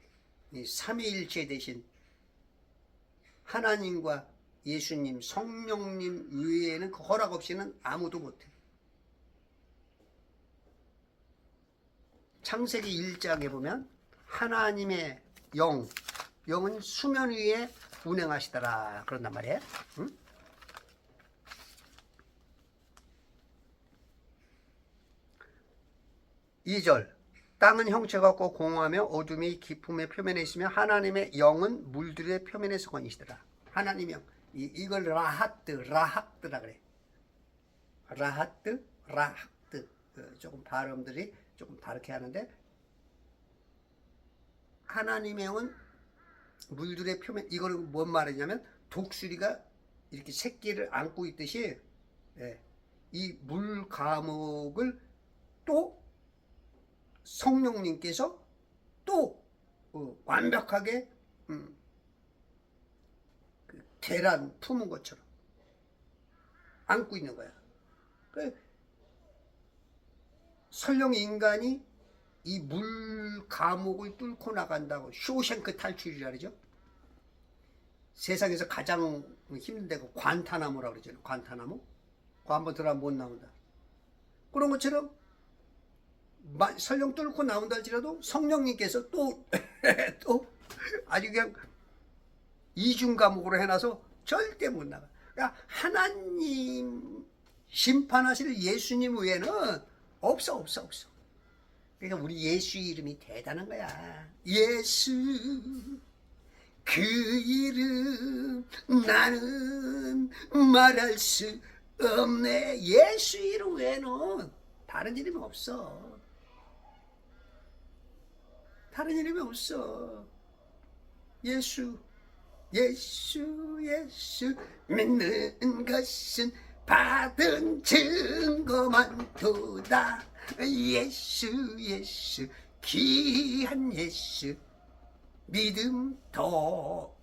Speaker 1: 이 삼위일체 대신 하나님과 예수님, 성령님 외에는 그 허락 없이는 아무도 못해. 창세기 1장에 보면 하나님의 영은 수면 위에 운행하시더라 그런단 말이에요. 응? 2절 땅은 형체가 없고 공허하며 어둠이 깊음의 표면에 있으며 하나님의 영은 물들의 표면에 서거니시더라. 하나님의 영. 이걸 라하트라 그래. 라하트. 조금 발음들이 조금 다르게 하는데 하나님의 영은 물들의 표면. 이거는 뭔 말이냐면 독수리가 이렇게 새끼를 안고 있듯이 이 물 감옥을 또 성령님께서 또 완벽하게 계란 품은 것처럼 안고 있는 거야. 설령 인간이 이 물 감옥을 뚫고 나간다고 쇼생크 탈출이라 그러죠. 세상에서 가장 힘든 데가 관타나무라고 그러죠. 관타나무. 그거 한번 들어가면 못 나온다. 그런 것처럼 설령 뚫고 나온다 할지라도 성령님께서 또 아주 그냥 이중 감옥으로 해놔서 절대 못 나가. 그러니까 하나님 심판하실 예수님 외에는 없어. 그러니까 우리 예수 이름이 대단한 거야. 예수 그 이름 나는 말할 수 없네. 예수 이름 이름 외에는 다른 이름이 없어. 다른 이름이 없어. 예수, 예수, 예수 믿는 것은 받은 증거만 도다. 예수, 예수 귀한 예수. 믿음을 더욱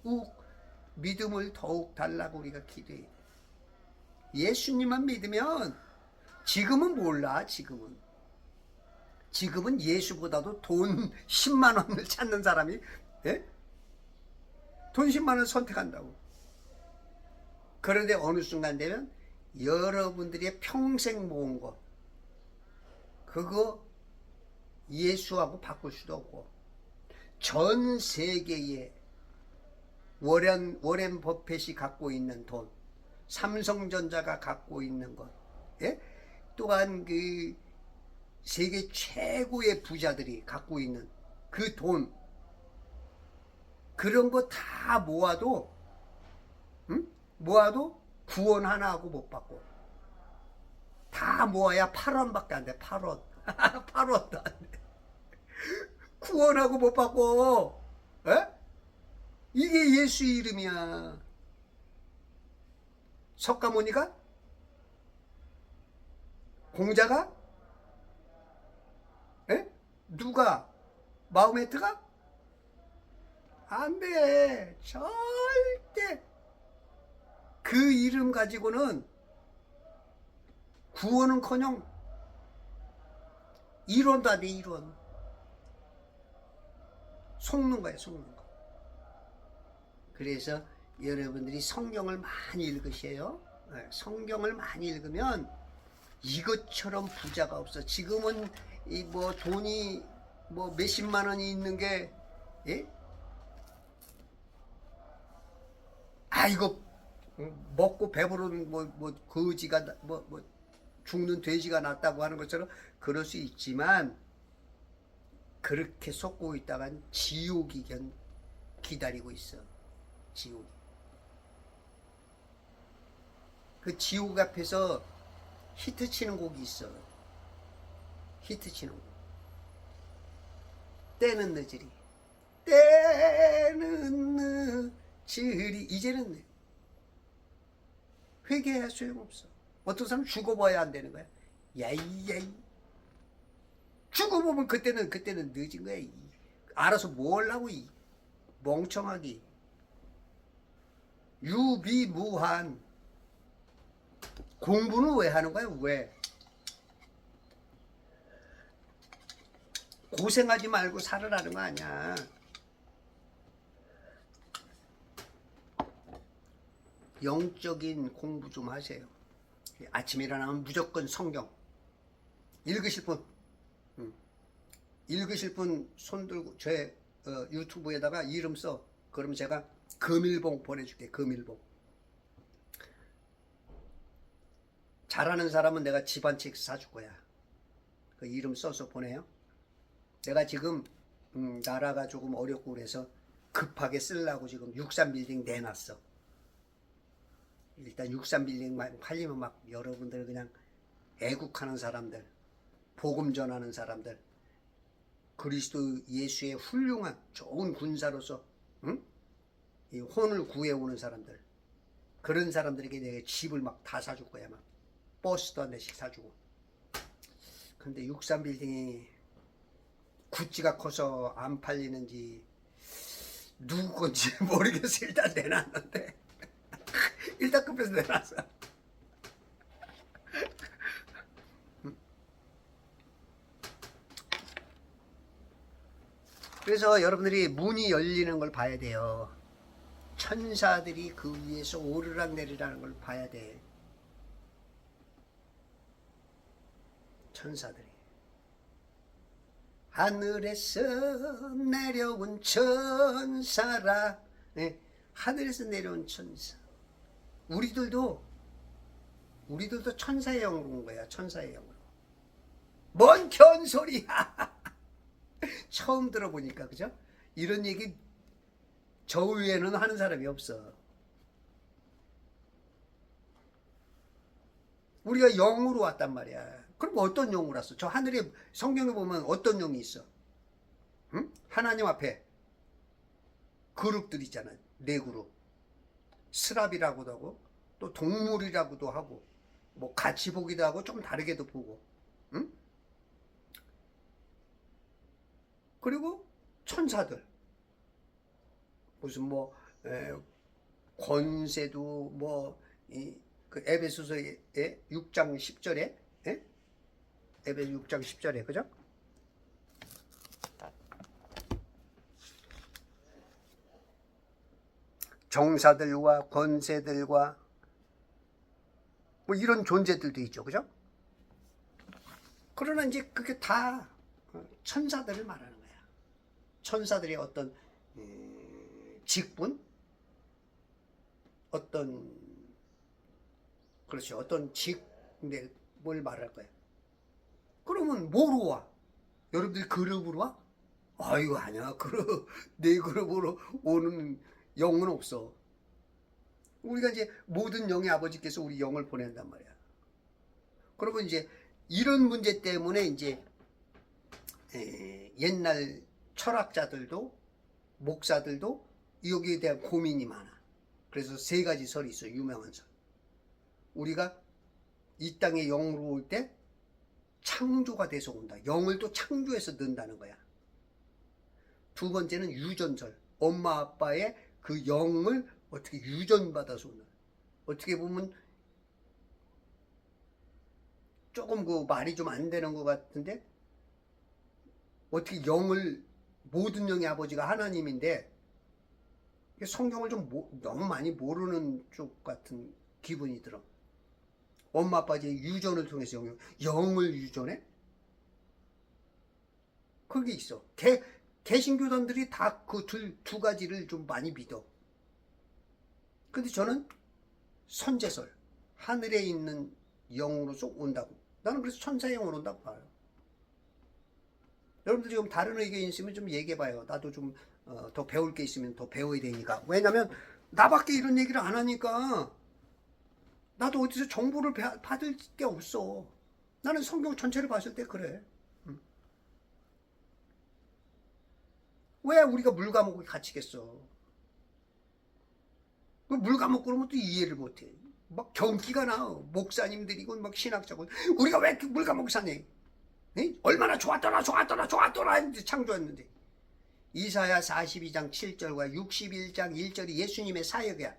Speaker 1: 달라고 우리가 기도해야 돼. 예수님만 믿으면 지금은 몰라. 지금은 예수보다도 돈 10만 원을 찾는 사람이, 예? 돈 10만 원 선택한다고. 그런데 어느 순간 되면 여러분들이 평생 모은 거 그거 예수하고 바꿀 수도 없고, 전 세계에 워렌 버핏이 갖고 있는 돈, 삼성전자가 갖고 있는 것, 예? 또한 그 세계 최고의 부자들이 갖고 있는 그 돈, 그런 거 다 모아도 구원 하나 하고 못 받고, 다 모아야 8원밖에 안 돼. 8원 8원도 안 돼. 구원하고 못 받고, 에? 이게 예수 이름이야. 석가모니가? 공자가? 에? 누가? 마호메트가? 안 돼. 절대 그 이름 가지고는 구원은커녕 이론도 안 돼. 이론 속는 거야. 그래서 여러분들이 성경을 많이 읽으셔요. 성경을 많이 읽으면 이것처럼 부자가 없어. 지금은 이 뭐 돈이 뭐 몇십만 원이 있는 게, 예? 이거 먹고 배부른 뭐 거지가 뭐 죽는 돼지가 낫다고 하는 것처럼 그럴 수 있지만, 그렇게 속고 있다간 지옥이 기다리고 있어. 지옥. 그 지옥 앞에서 히트 치는 곡이 있어. 히트 치는 곡. 때는 늦으리. 때는 늦으리. 이제는 회개해야 소용없어. 어떤 사람은 죽어봐야 안 되는 거야. 야이. 죽어보면 그때는 늦은 거야. 알아서 뭐 하려고, 이 멍청하기. 유비무한. 공부는 왜 하는 거야? 왜? 고생하지 말고 살으라는 거 아니야. 영적인 공부 좀 하세요. 아침에 일어나면 무조건 성경 읽으실 분, 손 들고 제 유튜브에다가 이름 써. 그러면 제가 금일봉 보내줄게. 금일봉. 잘하는 사람은 내가 집 한 채 사줄 거야. 그 이름 써서 보내요. 내가 지금 나라가 조금 어렵고 그래서 급하게 쓰려고 지금 63빌딩 내놨어. 일단 63빌딩 팔리면 막 여러분들 그냥 애국하는 사람들, 복음 전하는 사람들, 그리스도 예수의 훌륭한 좋은 군사로서 이 혼을 구해오는 사람들, 그런 사람들에게 내가 집을 막 다 사줄 거야. 막 버스도 한 대씩 사주고. 근데 63빌딩이 구찌가 커서 안 팔리는지 누구 건지 모르겠어. 일단 내놨는데 일단 급해서 내놨어. 그래서 여러분들이 문이 열리는 걸 봐야 돼요. 천사들이 그 위에서 오르락 내리라는 걸 봐야 돼. 천사들이 하늘에서 내려온 천사라. 네, 하늘에서 내려온 천사. 우리들도 천사의 영으로 온 거야. 천사의 영으로. 뭔 견소리야. 처음 들어보니까, 그죠? 이런 얘기 저 위에는 하는 사람이 없어. 우리가 영으로 왔단 말이야. 그럼 어떤 영으로 왔어? 저 하늘에 성경에 보면 어떤 영이 있어? 응? 하나님 앞에 그룹들 있잖아. 네 그룹. 스랍이라고도 하고 또 동물이라고도 하고 뭐 같이 보기도 하고 좀 다르게도 보고. 응? 그리고 천사들. 무슨 뭐 권세도 그 에베소서의 6장 10절에 에베소 6장 10절에 그죠? 정사들과 권세들과 뭐 이런 존재들도 있죠. 그죠? 그러나 이제 그게 다 천사들을 말하는 거야. 천사들의 어떤 직분, 그렇죠. 어떤 뭘 말할 거야. 그러면 뭐로 와? 여러분들 그룹으로 와? 아이고 아니야. 내 그룹으로 오는 영은 없어. 우리가 이제 모든 영의 아버지께서 우리 영을 보낸단 말이야. 그러면 이제 이런 문제 때문에 이제 옛날 철학자들도 목사들도 여기에 대한 고민이 많아. 그래서 세 가지 설이 있어. 유명한 설. 우리가 이 땅에 영으로 올 때 창조가 돼서 온다. 영을 또 창조해서 넣는다는 거야. 두 번째는 유전설. 엄마 아빠의 그 영을 어떻게 유전받아서 온다. 어떻게 보면 조금 그 말이 좀 안 되는 것 같은데 어떻게 모든 영의 아버지가 하나님인데 성경을 좀 너무 많이 모르는 쪽 같은 기분이 들어. 엄마 아빠의 유전을 통해서 영을 유전해? 그게 있어. 개신교단들이 다 그 두 가지를 좀 많이 믿어. 근데 저는 선제설, 하늘에 있는 영으로서 온다고. 나는 그래서 천사의 영으로 온다고 봐요. 여러분들 지금 다른 의견이 있으면 좀 얘기해봐요. 나도 좀 더 배울 게 있으면 더 배워야 되니까. 왜냐면 나밖에 이런 얘기를 안 하니까 나도 어디서 정보를 받을 게 없어. 나는 성경 전체를 봤을 때 그래. 왜 우리가 물 과목을 갇히겠어? 물 과목 그러면 또 이해를 못해. 막 경기가 나. 목사님들이고 막 신학자고 우리가 왜 물 과목을 사냐? 얼마나 좋았더라 했는데 창조했는데. 이사야 42장 7절과 61장 1절이 예수님의 사역이야.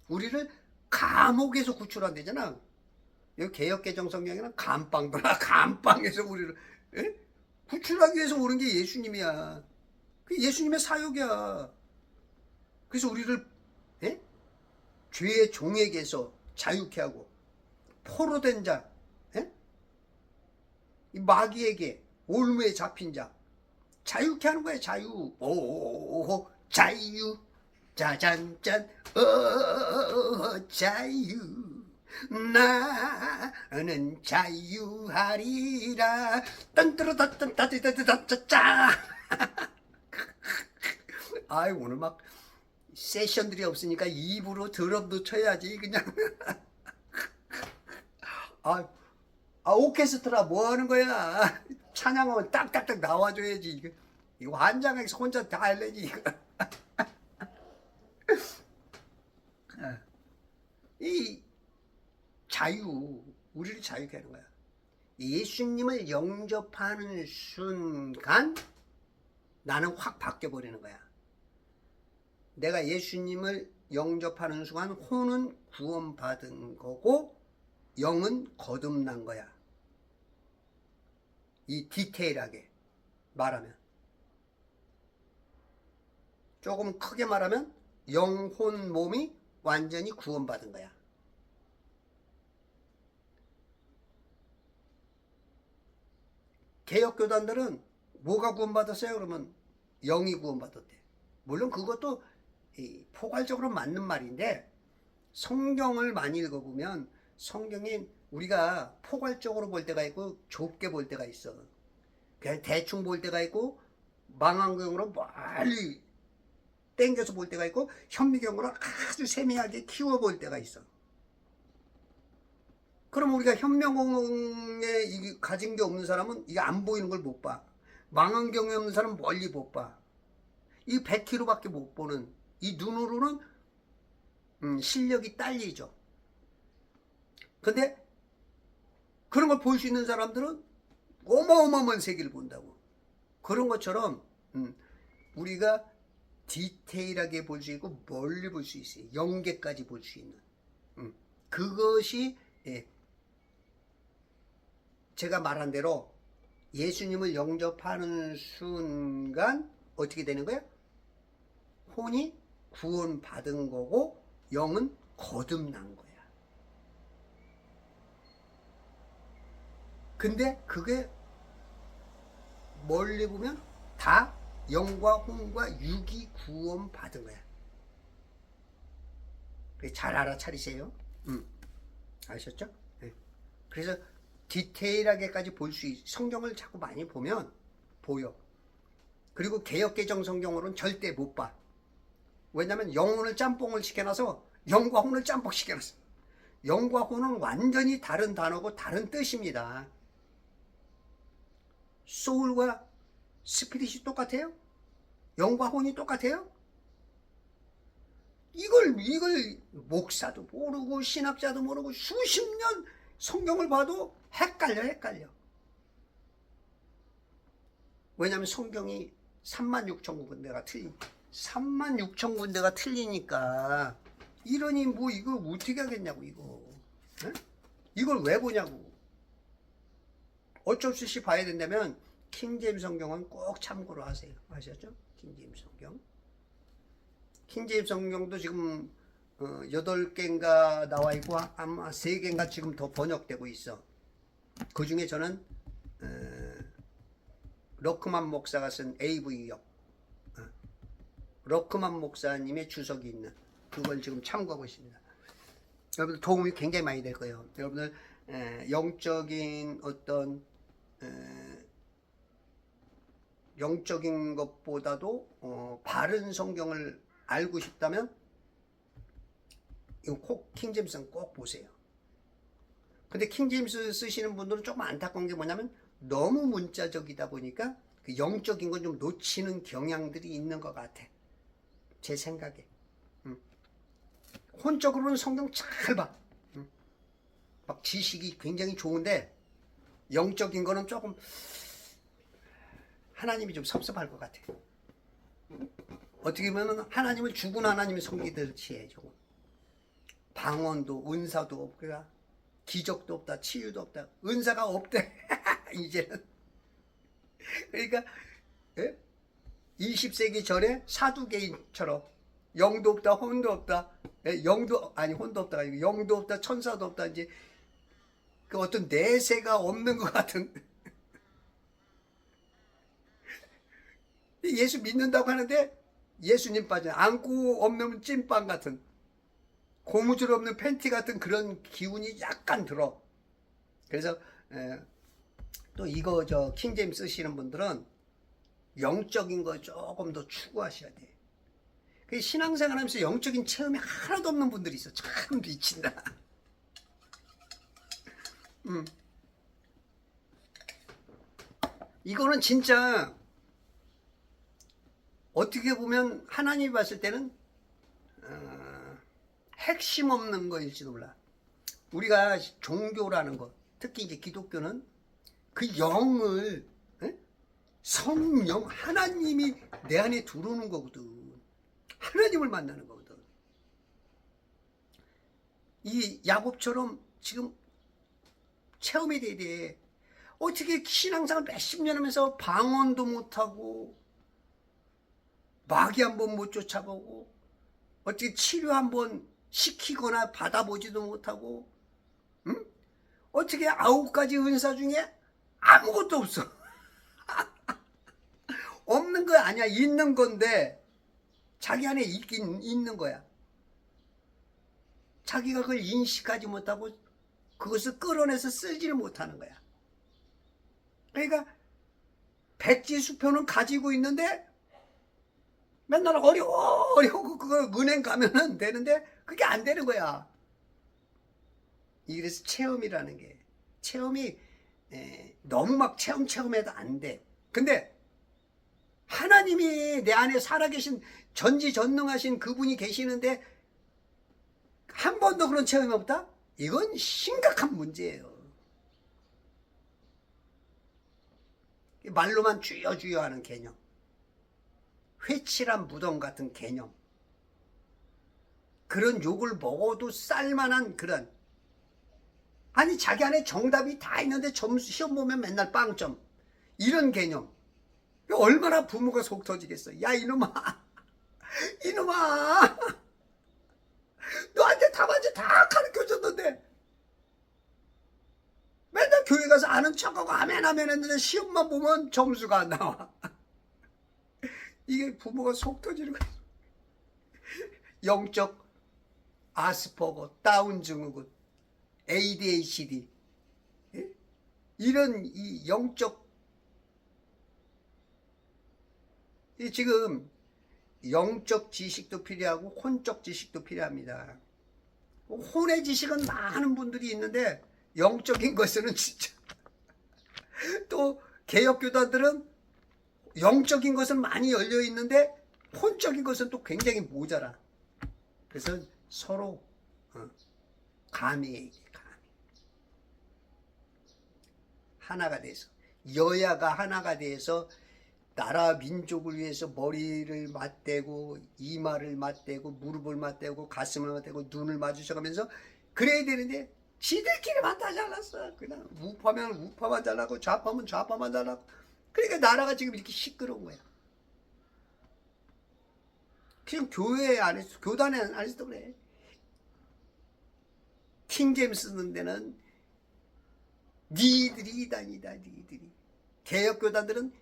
Speaker 1: 우리를 감옥에서 구출한대잖아. 여기 개역개정 성경에는 감방도나 감방에서 우리를 구출하기 위해서 오는 게 예수님이야. 그게 예수님의 사역이야. 그래서 우리를 죄의 종에게서 자유케 하고 포로된 자, 이 마귀에게 올무에 잡힌 자 자유케 하는 거야. 자유. 오 자유. 짜잔짠 자유. 나는 자유하리라. 딴따라따따따따따따. 아이 오늘 막 세션들이 없으니까 입으로 드럼도 쳐야지 그냥. 오케스트라 뭐 하는 거야? 찬양하면 딱딱딱 나와줘야지. 이거 환장해서 혼자 다 할래지 이거. 이 자유, 우리를 자유케 하는 거야. 예수님을 영접하는 순간 나는 확 바뀌어버리는 거야. 내가 예수님을 영접하는 순간 혼은 구원받은 거고 영은 거듭난 거야. 이 디테일하게 말하면, 조금 크게 말하면 영혼 몸이 완전히 구원받은 거야. 개혁교단들은 뭐가 구원받았어요? 그러면 영이 구원받았대. 물론 그것도 포괄적으로 맞는 말인데 성경을 많이 읽어보면 성경이 우리가 포괄적으로 볼 때가 있고 좁게 볼 때가 있어. 그냥 대충 볼 때가 있고 망원경으로 멀리 땡겨서 볼 때가 있고 현미경으로 아주 세밀하게 키워볼 때가 있어. 그럼 우리가 현명공에 이 가진 게 없는 사람은 이게 안 보이는 걸 못 봐. 망원경이 없는 사람은 멀리 못 봐. 이 100km밖에 못 보는 이 눈으로는 실력이 딸리죠. 근데 그런 걸 볼 수 있는 사람들은 어마어마한 세계를 본다고. 그런 것처럼 우리가 디테일하게 볼 수 있고 멀리 볼 수 있어요. 영계까지 볼 수 있는. 그것이 제가 말한 대로 예수님을 영접하는 순간 어떻게 되는 거야? 혼이 구원받은 거고 영은 거듭난 거야. 근데 그게 멀리 보면 다 영과 혼과 육이 구원받은 거야. 잘 알아차리세요. 아셨죠? 네. 그래서 디테일하게까지 볼 수 있, 성경을 자꾸 많이 보면 보여. 그리고 개역개정 성경으로는 절대 못 봐. 왜냐면 영혼을 짬뽕을 시켜놔서 영과 혼을 짬뽕 시켜놨어. 영과 혼은 완전히 다른 단어고 다른 뜻입니다. 소울과 스피릿이 똑같아요? 영과 혼이 똑같아요? 이걸 목사도 모르고 신학자도 모르고 수십 년 성경을 봐도 헷갈려. 왜냐하면 성경이 36,000군데가 틀리니까. 36,000군데가 틀리니까 이러니 뭐 이거 어떻게 하겠냐고 이거. 에? 이걸 왜 보냐고. 어쩔 수 없이 봐야 된다면 킹제임스 성경은 꼭 참고로 하세요. 아셨죠? 킹제임스 성경. 킹제임스 성경도 지금 8개인가 나와 있고 아마 3개인가 지금 더 번역되고 있어. 그 중에 저는 러크만 목사가 쓴 AV역, 러크만 목사님의 주석이 있는 그걸 지금 참고하고 있습니다. 여러분들 도움이 굉장히 많이 될 거예요. 여러분들 영적인 어떤 영적인 것보다도 바른 성경을 알고 싶다면 이거 꼭 킹제임스는 꼭 보세요. 근데 킹제임스 쓰시는 분들은 조금 안타까운 게 뭐냐면 너무 문자적이다 보니까 그 영적인 건 좀 놓치는 경향들이 있는 것 같아. 제 생각에. 혼적으로는 성경 잘 봐. 막 지식이 굉장히 좋은데 영적인 거는 조금 하나님이 좀 섭섭할 것 같아. 어떻게 보면 하나님을 죽은 하나님의 성기듯이 해. 조금. 방언도 은사도 없고 기적도 없다, 치유도 없다, 은사가 없대. 이제는. 그러니까 20세기 전에 사두개인처럼 영도 없다, 혼도 없다, 혼도 없다, 영도 없다, 천사도 없다, 이제 그 어떤 내세가 없는 것 같은. 예수 믿는다고 하는데 예수님 빠져 안고 없는 찐빵 같은, 고무줄 없는 팬티 같은 그런 기운이 약간 들어. 그래서 또 이거 킹제임스 쓰시는 분들은 영적인 거 조금 더 추구하셔야 돼. 그 신앙생활 하면서 영적인 체험이 하나도 없는 분들이 있어. 참 미친다. 이거는 진짜 어떻게 보면 하나님이 봤을 때는 핵심 없는 거일지도 몰라. 우리가 종교라는 것, 특히 이제 기독교는 그 영을, 성령, 하나님이 내 안에 들어오는 거거든. 하나님을 만나는 거거든. 이 야곱처럼 지금 체험이 돼야 돼. 어떻게 신앙생활 몇십 년 하면서 방언도 못하고 마귀 한번 못 쫓아보고 어떻게 치료 한번 시키거나 받아보지도 못하고, 응? 어떻게 9가지 은사 중에 아무것도 없어. 없는 거 아니야. 있는 건데 자기 안에 있긴 있는 거야. 자기가 그걸 인식하지 못하고 그것을 끌어내서 쓰지를 못하는 거야. 그러니까 백지수표는 가지고 있는데 맨날 어려워 그거 은행 가면은 되는데 그게 안 되는 거야. 이래서 체험이라는 게 체험이 너무 막 체험해도 안 돼. 근데 하나님이 내 안에 살아계신 전지전능하신 그분이 계시는데 한 번도 그런 체험이 없다? 이건 심각한 문제예요. 말로만 주여 주여 하는 개념, 회칠한 무덤 같은 개념, 그런 욕을 먹어도 쌀만한 그런, 아니 자기 안에 정답이 다 있는데 점수 시험 보면 맨날 빵점, 이런 개념. 얼마나 부모가 속 터지겠어. 야 이놈아 이놈아 너한테 답안지 다 가르쳐줬는데 맨날 교회 가서 아는 척하고 아멘 아멘 했는데 시험만 보면 점수가 안 나와. 이게 부모가 속 터지는 거야. 영적 아스퍼거, 다운 증후군, ADHD, 이런 이 영적, 지금 영적 지식도 필요하고 혼적 지식도 필요합니다. 혼의 지식은 많은 분들이 있는데 영적인 것은 진짜 또 개혁교단들은 영적인 것은 많이 열려 있는데 혼적인 것은 또 굉장히 모자라. 그래서 서로 감히 하나가 돼서, 여야가 하나가 돼서 나라 민족을 위해서 머리를 맞대고 이마를 맞대고 무릎을 맞대고 가슴을 맞대고 눈을 마주쳐가면서 그래야 되는데 지들끼리만 다 잘랐어. 그냥 우파면 우파만 잘라고 좌파면 좌파만 잘라고. 그러니까 나라가 지금 이렇게 시끄러운 거야. 그냥 교회 안에서, 교단에 안에서도 그래. 킹제임스 쓰는 데는 니들이 이단이다, 니들이. 개혁교단들은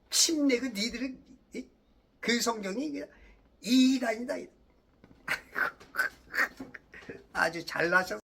Speaker 1: 침례, 그 니들은 그 성경이 이단이다. 아주 잘나셨어.